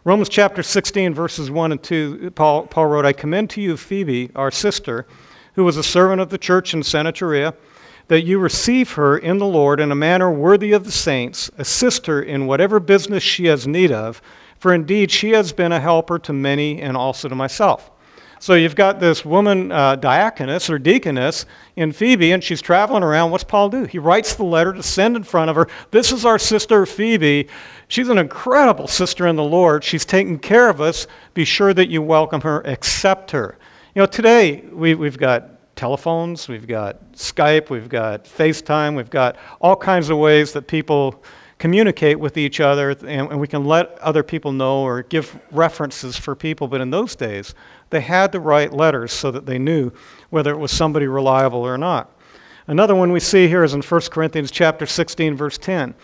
A: Romans chapter 16, verses 1 and 2, Paul wrote, I commend to you Phoebe, our sister, who was a servant of the church in Cenchrea, that you receive her in the Lord in a manner worthy of the saints, assist her in whatever business she has need of, for indeed she has been a helper to many and also to myself. So you've got this woman, diaconess or deaconess in Phoebe, and she's traveling around. What's Paul do? He writes the letter to send in front of her. This is our sister Phoebe. She's an incredible sister in the Lord. She's taking care of us. Be sure that you welcome her, accept her. You know, today we've got telephones, we've got Skype, we've got FaceTime, we've got all kinds of ways that people communicate with each other, and we can let other people know or give references for people. But in those days, they had to write letters so that they knew whether it was somebody reliable or not. Another one we see here is in 1 Corinthians chapter 16, verse 10.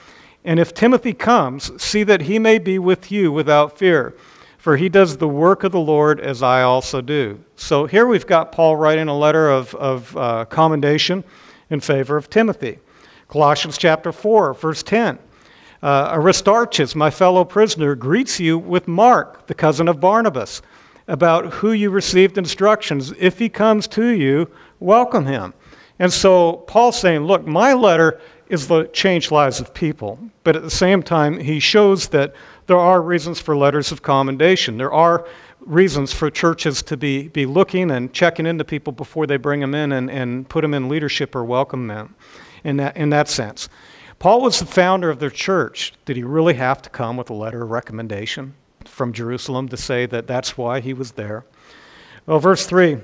A: And if Timothy comes, see that he may be with you without fear, for he does the work of the Lord as I also do. So here we've got Paul writing a letter of commendation in favor of Timothy. Colossians chapter 4, verse 10. Aristarchus, my fellow prisoner, greets you with Mark, the cousin of Barnabas, about who you received instructions. If he comes to you, welcome him. And so Paul's saying, look, my letter is to change lives of people. But at the same time, he shows that there are reasons for letters of commendation. There are reasons for churches to be looking and checking into people before they bring them in and put them in leadership or welcome them in that sense. Paul was the founder of their church. Did he really have to come with a letter of recommendation from Jerusalem to say that that's why he was there? Well, verse 3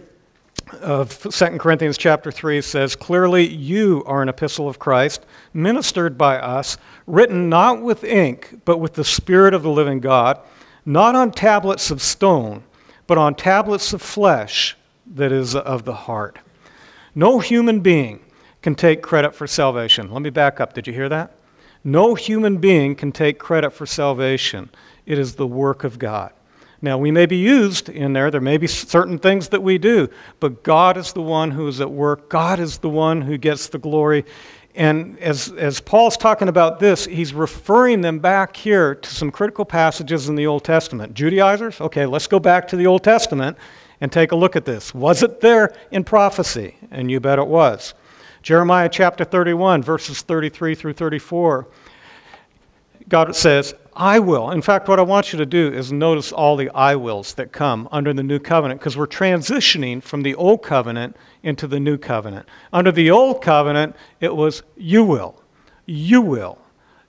A: of 2 Corinthians chapter 3 says, clearly you are an epistle of Christ, ministered by us, written not with ink, but with the Spirit of the living God, not on tablets of stone, but on tablets of flesh, that is of the heart. No human being can take credit for salvation. Let me back up. Did you hear that? No human being can take credit for salvation. It is the work of God. Now, we may be used in there. There may be certain things that we do, but God is the one who is at work. God is the one who gets the glory. And as Paul's talking about this, he's referring them back here to some critical passages in the Old Testament. Judaizers? Okay, let's go back to the Old Testament and take a look at this. Was it there in prophecy? And you bet it was. Jeremiah chapter 31, verses 33 through 34. God says, I will. In fact, what I want you to do is notice all the I wills that come under the new covenant, because we're transitioning from the old covenant into the new covenant. Under the old covenant, it was you will, you will,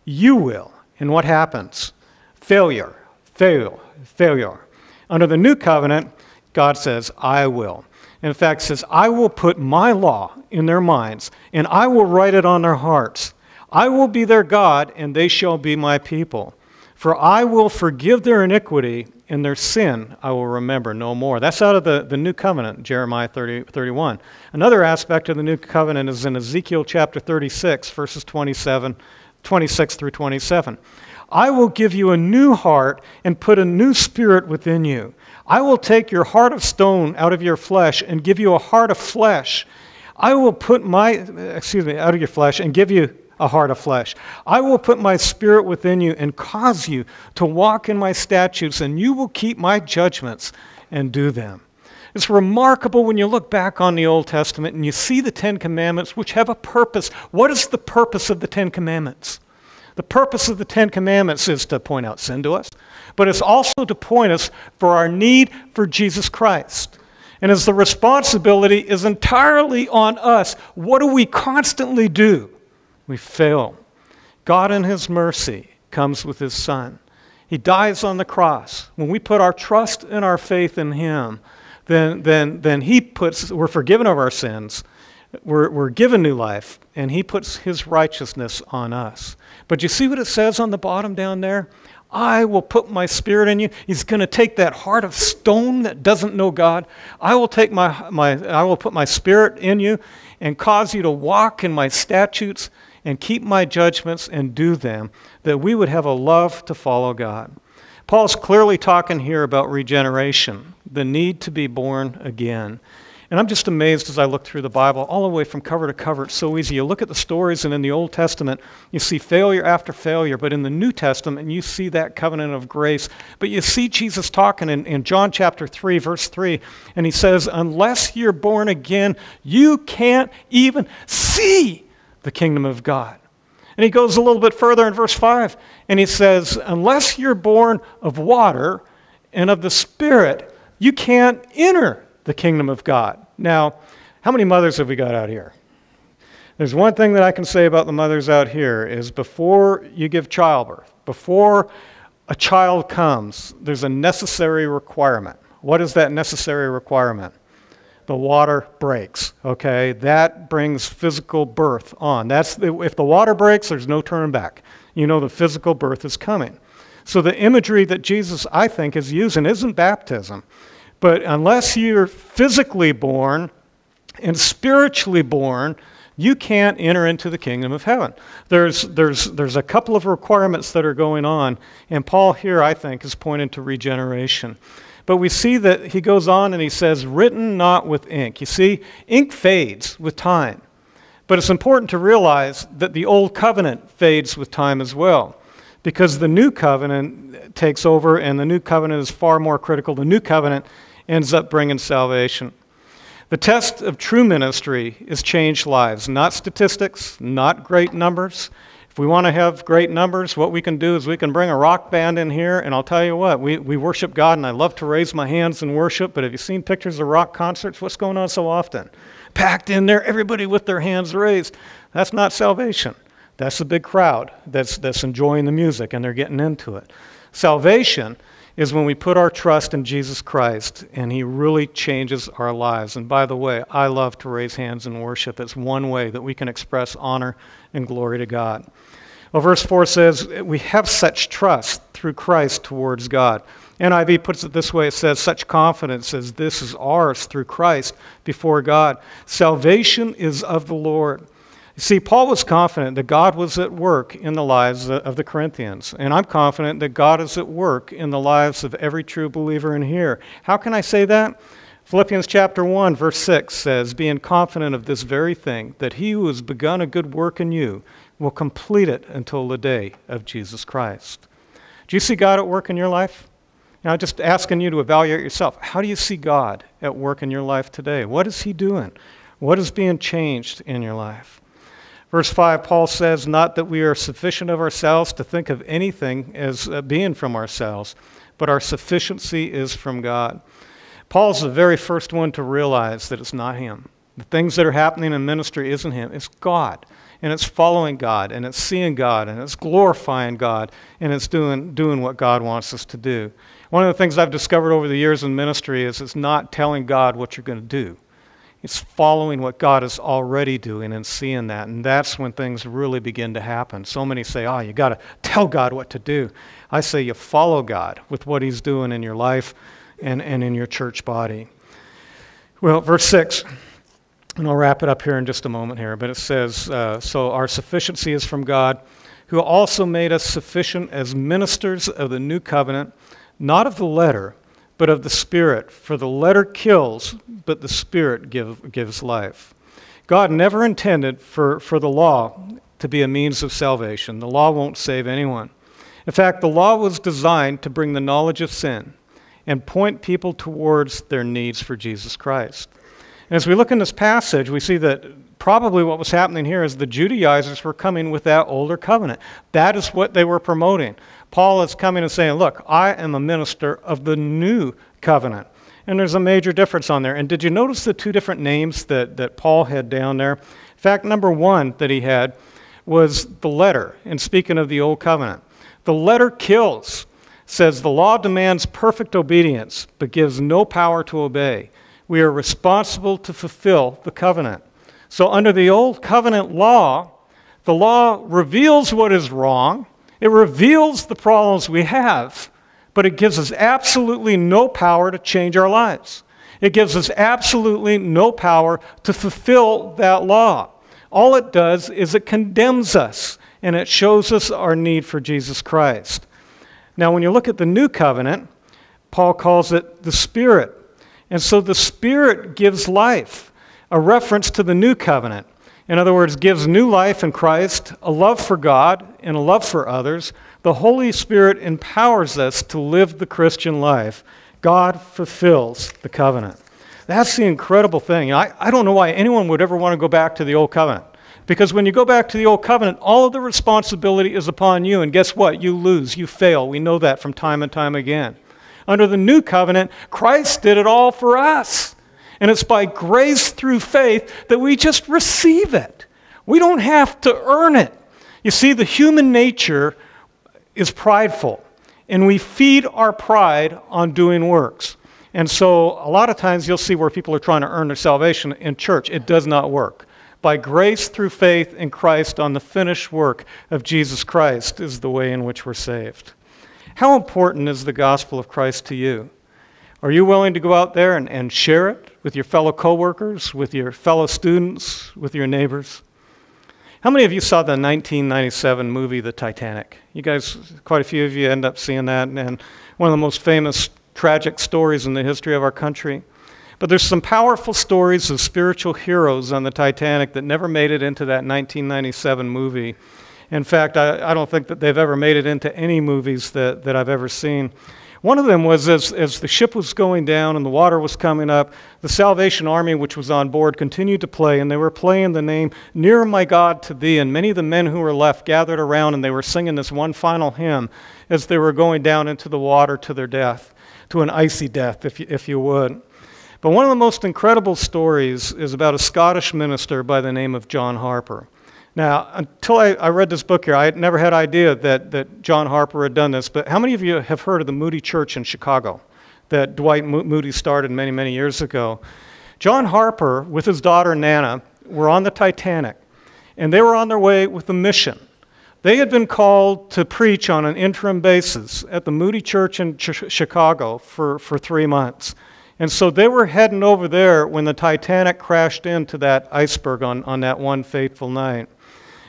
A: you will. And what happens? Failure, failure. Under the new covenant, God says, I will. In fact, it says, I will put my law in their minds, and I will write it on their hearts. I will be their God, and they shall be my people. For I will forgive their iniquity, and their sin I will remember no more. That's out of the new covenant, Jeremiah 31. Another aspect of the new covenant is in Ezekiel chapter 36, verses 26 through 27. I will give you a new heart and put a new spirit within you. I will take your heart of stone out of your flesh and give you a heart of flesh. I will put out of your flesh and give you a heart of flesh. I will put my spirit within you and cause you to walk in my statutes, and you will keep my judgments and do them. It's remarkable when you look back on the Old Testament and you see the Ten Commandments, which have a purpose. What is the purpose of the Ten Commandments? The purpose of the Ten Commandments is to point out sin to us, but it's also to point us for our need for Jesus Christ. And as the responsibility is entirely on us, what do we constantly do? We fail. God in His mercy comes with His Son. He dies on the cross. When we put our trust and our faith in Him, then we're forgiven of our sins. We're given new life, and He puts His righteousness on us. But you see what it says on the bottom down there? I will put my spirit in you. He's going to take that heart of stone that doesn't know God. I will take I will put my spirit in you and cause you to walk in my statutes and keep my judgments and do them, that we would have a love to follow God. Paul's clearly talking here about regeneration, the need to be born again. And I'm just amazed as I look through the Bible, all the way from cover to cover. It's so easy. You look at the stories, and in the Old Testament, you see failure after failure. But in the New Testament, you see that covenant of grace. But you see Jesus talking in John chapter 3, verse 3, and he says, unless you're born again, you can't even see the kingdom of God. And he goes a little bit further in verse 5, and he says, unless you're born of water and of the Spirit, you can't enter the kingdom of God. Now, how many mothers have we got out here? There's one thing that I can say about the mothers out here is before you give childbirth, before a child comes, there's a necessary requirement. What is that necessary requirement? The water breaks, okay? That brings physical birth on. If the water breaks, there's no turning back. You know the physical birth is coming. So the imagery that Jesus, I think, is using isn't baptism. But unless you're physically born and spiritually born, you can't enter into the kingdom of heaven. There's a couple of requirements that are going on, and Paul here, I think, is pointing to regeneration. But we see that he goes on and he says, written not with ink. You see, ink fades with time. But it's important to realize that the old covenant fades with time as well, because the new covenant takes over, and the new covenant is far more critical. The new covenant ends up bringing salvation. The test of true ministry is changed lives, not statistics, not great numbers. If we want to have great numbers, what we can do is we can bring a rock band in here, and I'll tell you what, we worship God, and I love to raise my hands in worship, but have you seen pictures of rock concerts? What's going on so often? Packed in there, everybody with their hands raised. That's not salvation. That's a big crowd that's enjoying the music, and they're getting into it. Salvation is when we put our trust in Jesus Christ, and he really changes our lives. And by the way, I love to raise hands in worship. It's one way that we can express honor and glory to God. Well, verse 4 says, we have such trust through Christ towards God. NIV puts it this way, it says, such confidence as this is ours through Christ before God. Salvation is of the Lord. You see, Paul was confident that God was at work in the lives of the Corinthians. And I'm confident that God is at work in the lives of every true believer in here. How can I say that? Philippians chapter 1, verse 6 says, being confident of this very thing, that he who has begun a good work in you will complete it until the day of Jesus Christ. Do you see God at work in your life? Now, just asking you to evaluate yourself. How do you see God at work in your life today? What is he doing? What is being changed in your life? Verse 5, Paul says, not that we are sufficient of ourselves to think of anything as being from ourselves, but our sufficiency is from God. Paul's the very first one to realize that it's not him. The things that are happening in ministry isn't him, it's God. And it's following God, and it's seeing God, and it's glorifying God, and it's doing what God wants us to do. One of the things I've discovered over the years in ministry is it's not telling God what you're going to do. It's following what God is already doing and seeing that, and that's when things really begin to happen. So many say, oh, you got to tell God what to do. I say you follow God with what he's doing in your life and in your church body. Well, verse 6, and I'll wrap it up here in just a moment here, but it says, so our sufficiency is from God, who also made us sufficient as ministers of the new covenant, not of the letter, but of the Spirit. For the letter kills, but the Spirit gives life. God never intended for the law to be a means of salvation. The law won't save anyone. In fact, the law was designed to bring the knowledge of sin and point people towards their needs for Jesus Christ. And as we look in this passage, we see that probably what was happening here is the Judaizers were coming with that older covenant. That is what they were promoting. Paul is coming and saying, look, I am a minister of the new covenant. And there's a major difference on there. And did you notice the two different names that Paul had down there? In fact, number one that he had was the letter, and speaking of the old covenant. The letter kills, says the law demands perfect obedience, but gives no power to obey. We are responsible to fulfill the covenant. So under the old covenant law, the law reveals what is wrong. It reveals the problems we have, but it gives us absolutely no power to change our lives. It gives us absolutely no power to fulfill that law. All it does is it condemns us, and it shows us our need for Jesus Christ. Now, when you look at the new covenant, Paul calls it the Spirit. And so the Spirit gives life, a reference to the new covenant. In other words, gives new life in Christ, a love for God, and a love for others. The Holy Spirit empowers us to live the Christian life. God fulfills the covenant. That's the incredible thing. I don't know why anyone would ever want to go back to the old covenant. Because when you go back to the old covenant, all of the responsibility is upon you. And guess what? You lose. You fail. We know that from time and time again. Under the new covenant, Christ did it all for us. And it's by grace through faith that we just receive it. We don't have to earn it. You see, the human nature is prideful, and we feed our pride on doing works. And so a lot of times you'll see where people are trying to earn their salvation in church. It does not work. By grace through faith in Christ on the finished work of Jesus Christ is the way in which we're saved. How important is the gospel of Christ to you? Are you willing to go out there and share it with your fellow coworkers, with your fellow students, with your neighbors? How many of you saw the 1997 movie, The Titanic? You guys, quite a few of you end up seeing that, and one of the most famous tragic stories in the history of our country. But there's some powerful stories of spiritual heroes on the Titanic that never made it into that 1997 movie. In fact, I don't think that they've ever made it into any movies that I've ever seen. One of them was as the ship was going down and the water was coming up, the Salvation Army, which was on board, continued to play, and they were playing the name, Near My God to Thee, and many of the men who were left gathered around, and they were singing this one final hymn as they were going down into the water to their death, to an icy death, if you would. But one of the most incredible stories is about a Scottish minister by the name of John Harper. Now, until I read this book here, I had never had idea that John Harper had done this, but how many of you have heard of the Moody Church in Chicago that Dwight Moody started many, many years ago? John Harper, with his daughter Nana, were on the Titanic, and they were on their way with a mission. They had been called to preach on an interim basis at the Moody Church in Chicago for 3 months. And so they were heading over there when the Titanic crashed into that iceberg on that one fateful night.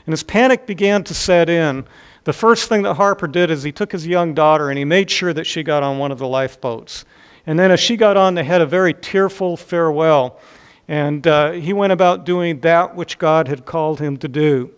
A: And as panic began to set in, the first thing that Harper did is he took his young daughter and he made sure that she got on one of the lifeboats. And then as she got on, they had a very tearful farewell. And he went about doing that which God had called him to do.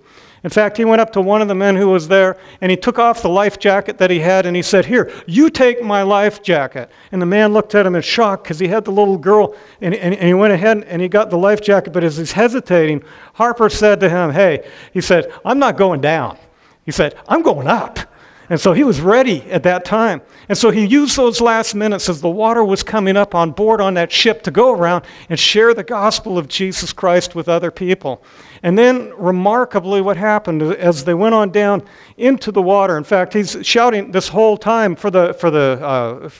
A: In fact, he went up to one of the men who was there, and he took off the life jacket that he had, and he said, "Here, you take my life jacket." And the man looked at him in shock because he had the little girl, and he went ahead and he got the life jacket. But as he's hesitating, Harper said to him, "Hey," he said, "I'm not going down." He said, "I'm going up." And so he was ready at that time. And so he used those last minutes as the water was coming up on board on that ship to go around and share the gospel of Jesus Christ with other people. And then, remarkably, what happened as they went on down into the water, in fact, he's shouting this whole time for the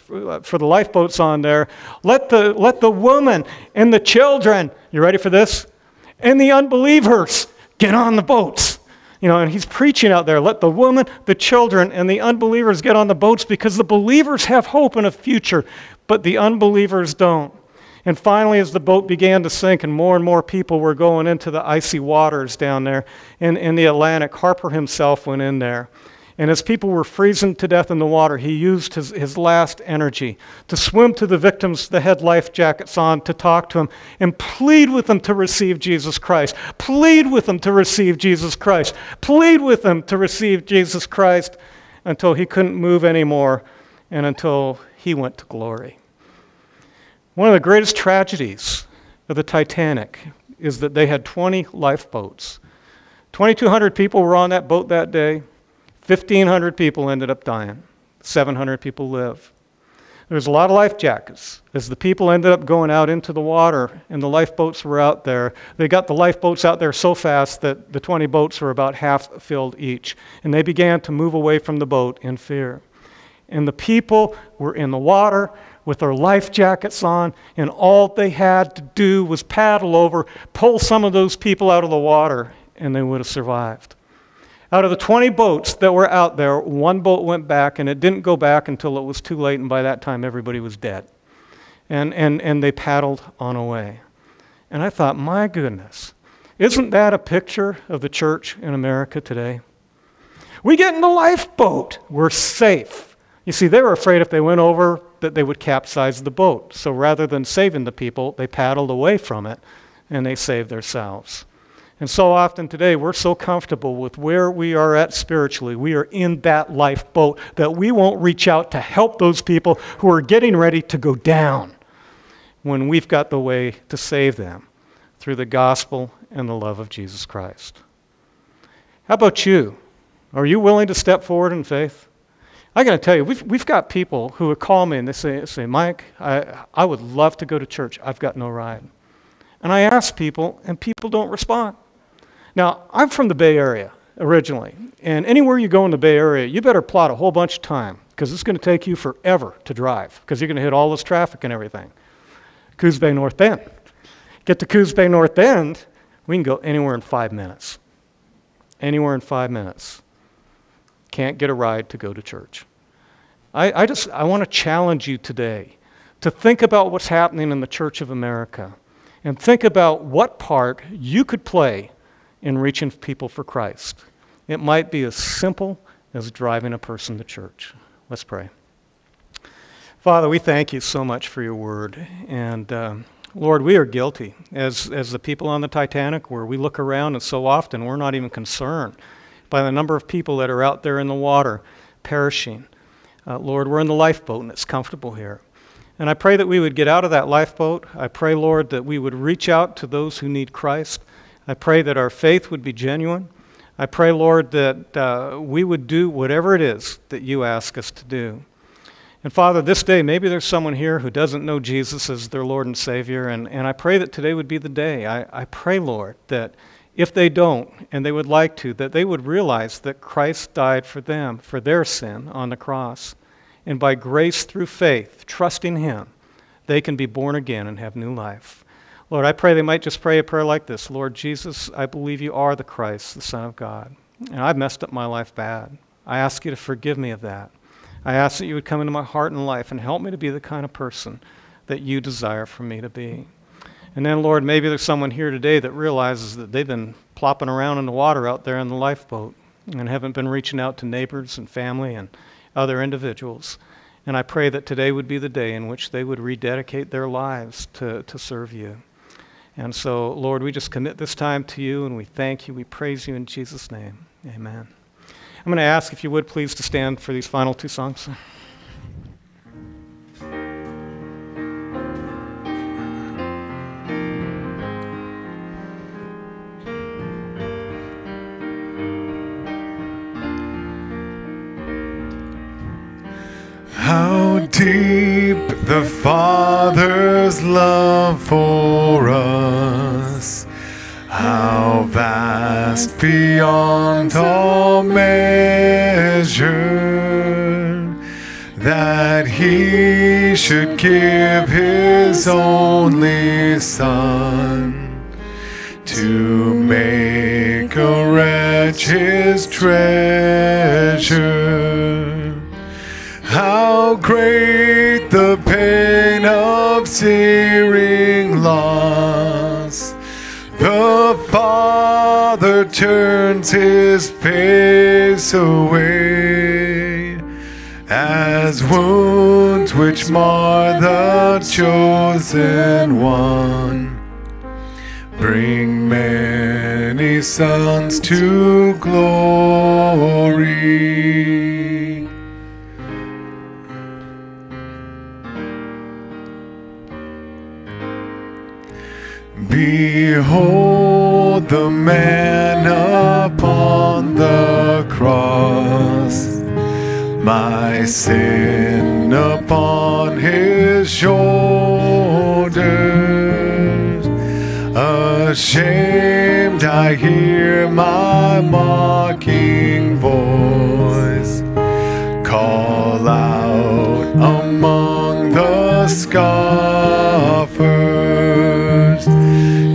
A: lifeboats on there, let the woman and the children, you ready for this? And the unbelievers get on the boats. You know, and he's preaching out there, let the woman, the children, and the unbelievers get on the boats because the believers have hope and a future, but the unbelievers don't. And finally, as the boat began to sink and more people were going into the icy waters down there in the Atlantic, Harper himself went in there. And as people were freezing to death in the water, he used his last energy to swim to the victims that had life jackets on, to talk to them, and plead with them to receive Jesus Christ. Plead with them to receive Jesus Christ. Plead with them to receive Jesus Christ until he couldn't move anymore and until he went to glory. One of the greatest tragedies of the Titanic is that they had 20 lifeboats. 2,200 people were on that boat that day. 1,500 people ended up dying. 700 people live. There was a lot of life jackets. As the people ended up going out into the water and the lifeboats were out there, they got the lifeboats out there so fast that the 20 boats were about half filled each. And they began to move away from the boat in fear. And the people were in the water with their life jackets on, and all they had to do was paddle over, pull some of those people out of the water, and they would have survived. Out of the 20 boats that were out there, one boat went back, and it didn't go back until it was too late, and by that time everybody was dead. And they paddled on away. And I thought, my goodness, isn't that a picture of the church in America today? We get in the lifeboat, we're safe. You see, they were afraid if they went over that they would capsize the boat. So rather than saving the people, they paddled away from it and they saved themselves. And so often today, we're so comfortable with where we are at spiritually. We are in that lifeboat that we won't reach out to help those people who are getting ready to go down when we've got the way to save them through the gospel and the love of Jesus Christ. How about you? Are you willing to step forward in faith? I got to tell you, we've got people who would call me and they say, Mike, I would love to go to church. I've got no ride. And I ask people, and people don't respond. Now, I'm from the Bay Area originally, and anywhere you go in the Bay Area, you better plot a whole bunch of time, because it's going to take you forever to drive, because you're going to hit all this traffic and everything. Coos Bay North Bend. Get to Coos Bay North Bend, we can go anywhere in 5 minutes. Anywhere in 5 minutes. Can't get a ride to go to church. I want to challenge you today to think about what's happening in the Church of America and think about what part you could play in reaching people for Christ. It might be as simple as driving a person to church. Let's pray. Father, we thank you so much for your word. And Lord, we are guilty as the people on the Titanic, where we look around and so often we're not even concerned by the number of people that are out there in the water perishing. Lord, we're in the lifeboat and it's comfortable here. And I pray that we would get out of that lifeboat. I pray, Lord, that we would reach out to those who need Christ. I pray that our faith would be genuine. I pray, Lord, that we would do whatever it is that you ask us to do. And Father, this day, maybe there's someone here who doesn't know Jesus as their Lord and Savior, and I pray that today would be the day. I pray, Lord, that if they don't, and they would like to, that they would realize that Christ died for them, for their sin on the cross. And by grace through faith, trusting him, they can be born again and have new life. Lord, I pray they might just pray a prayer like this. Lord Jesus, I believe you are the Christ, the Son of God. And I've messed up my life bad. I ask you to forgive me of that. I ask that you would come into my heart and life and help me to be the kind of person that you desire for me to be. And then, Lord, maybe there's someone here today that realizes that they've been plopping around in the water out there in the lifeboat and haven't been reaching out to neighbors and family and other individuals. And I pray that today would be the day in which they would rededicate their lives to serve you. And so, Lord, we just commit this time to you, and we thank you. We praise you in Jesus' name. Amen. I'm going to ask, if you would, please, to stand for these final two songs.
B: How deep the Father's love for us, how vast beyond all measure, that he should give his only Son to make a wretch his treasure. How great the pain of searing loss! The Father turns his face away, as wounds which mar the chosen one bring many sons to glory. Behold the man upon the cross, my sin upon his shoulders. Ashamed I hear my mocking voice call out among the scoffers.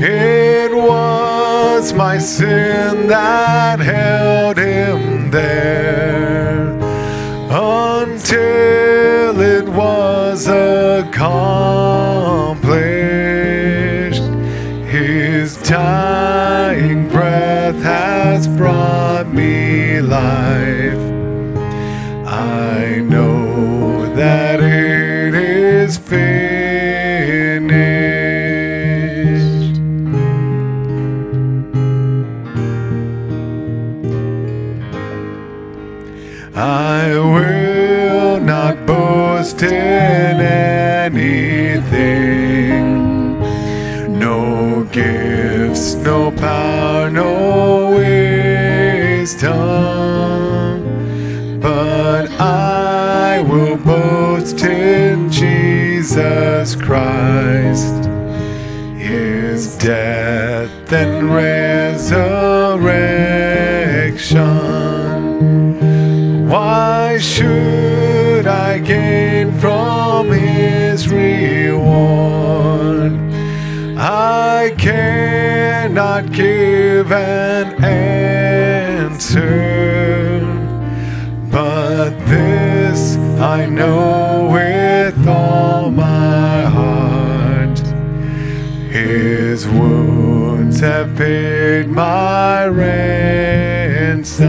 B: It was my sin that held him there until it was accomplished. His dying breath has brought me life. I know that it I will not boast in anything. No gifts, no power, no wisdom, but I will boast in Jesus Christ, His death and resurrection. Why should I gain from His reward? I cannot give an answer, but this I know with all my heart: His wounds have paid my ransom.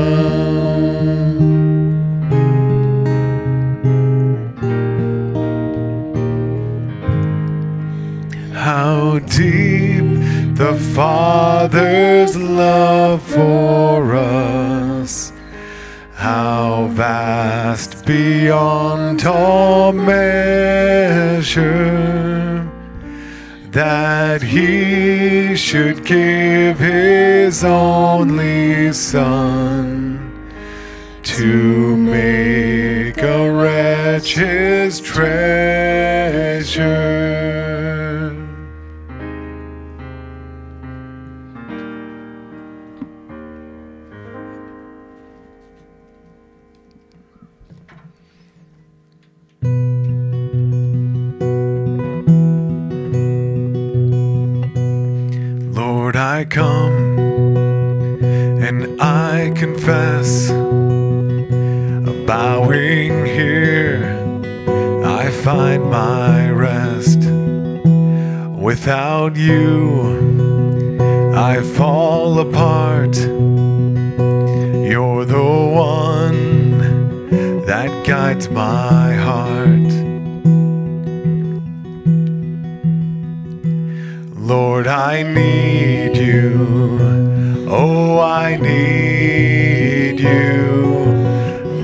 B: How deep the Father's love for us, how vast beyond all measure, that He should give His only Son to make a wretch His treasure. Lord, I come and I confess, bowing here I find my rest. Without You I fall apart. You're the one that guides my heart. Lord, I need You. Oh, I need You.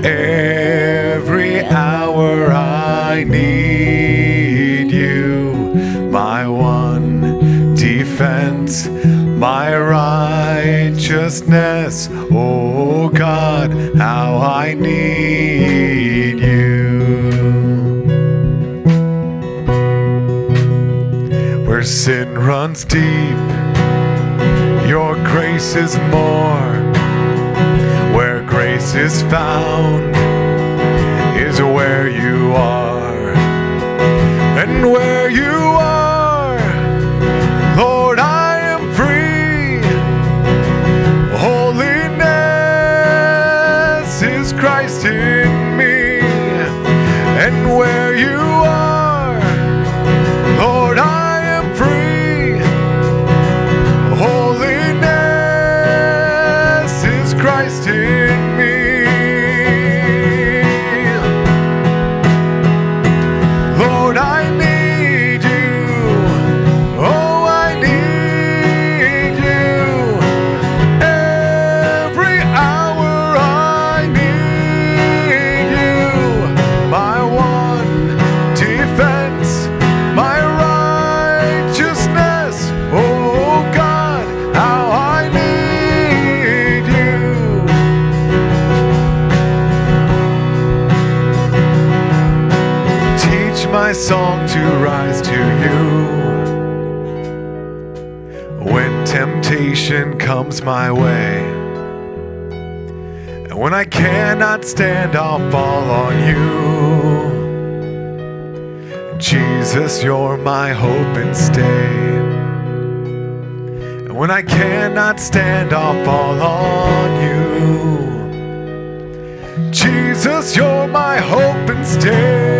B: Every hour I need You. My one defense, my righteousness. Oh God, how I need You. Where sin runs deep, Your grace is more. Where grace is found is where You are. And where You are, Lord, I am free. Holiness is Christ in me. And where You are, Lord, I am free. Holiness is Christ in me. Lord, I need You. Oh, I need You. Every hour I need You. My one defense, my righteousness. Oh God, how I need You. Teach my song to rise to You. When temptation comes my way, and when I cannot stand, I'll fall on You. Jesus, You're my hope and stay. And when I cannot stand, I'll fall on You. Jesus, You're my hope and stay.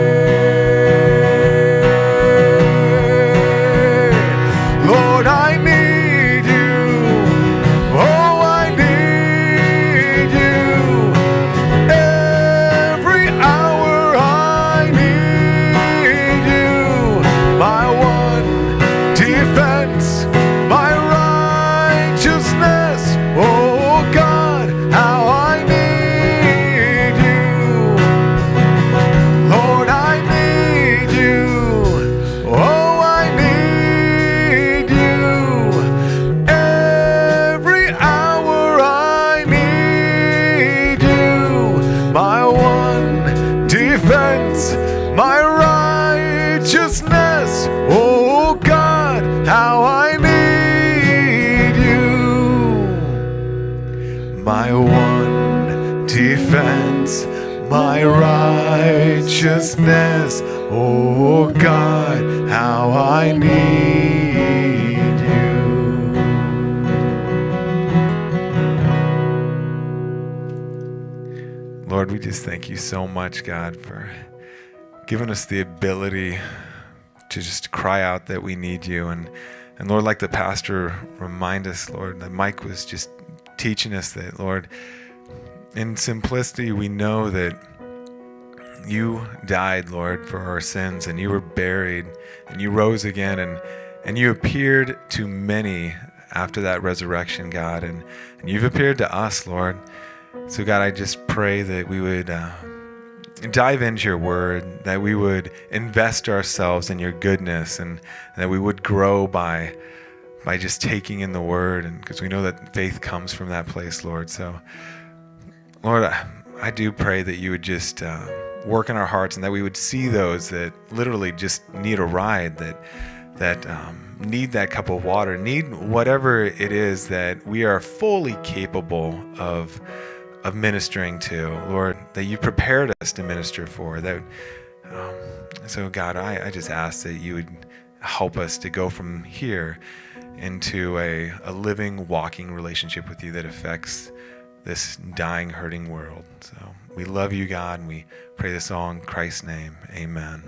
B: Lord, I need You. Oh, I need You. Every hour I need You. My one defense, my righteousness. Oh God, how I need You. my one defense, my righteousness. Oh God, how I need you. Lord, we just thank you so much, God, for giving us the ability to just cry out that we need you. And Lord, like the pastor remind us, Lord, that Mike was just teaching us that, Lord, in simplicity, we know that you died, Lord, for our sins, and you were buried, and you rose again, and you appeared to many after that resurrection, God, and you've appeared to us, Lord. So God, I just pray that we would dive into your word, that we would invest ourselves in your goodness, and that we would grow by just taking in the word, and because we know that faith comes from that place, Lord. So Lord, I do pray that you would just work in our hearts, and that we would see those that literally just need a ride, that need that cup of water, need whatever it is that we are fully capable of ministering to, Lord, that you prepared us to minister for. That so God, I just ask that you would help us to go from here into a living, walking relationship with you that affects this dying, hurting world. So we love you, God, and we pray this all in Christ's name. Amen.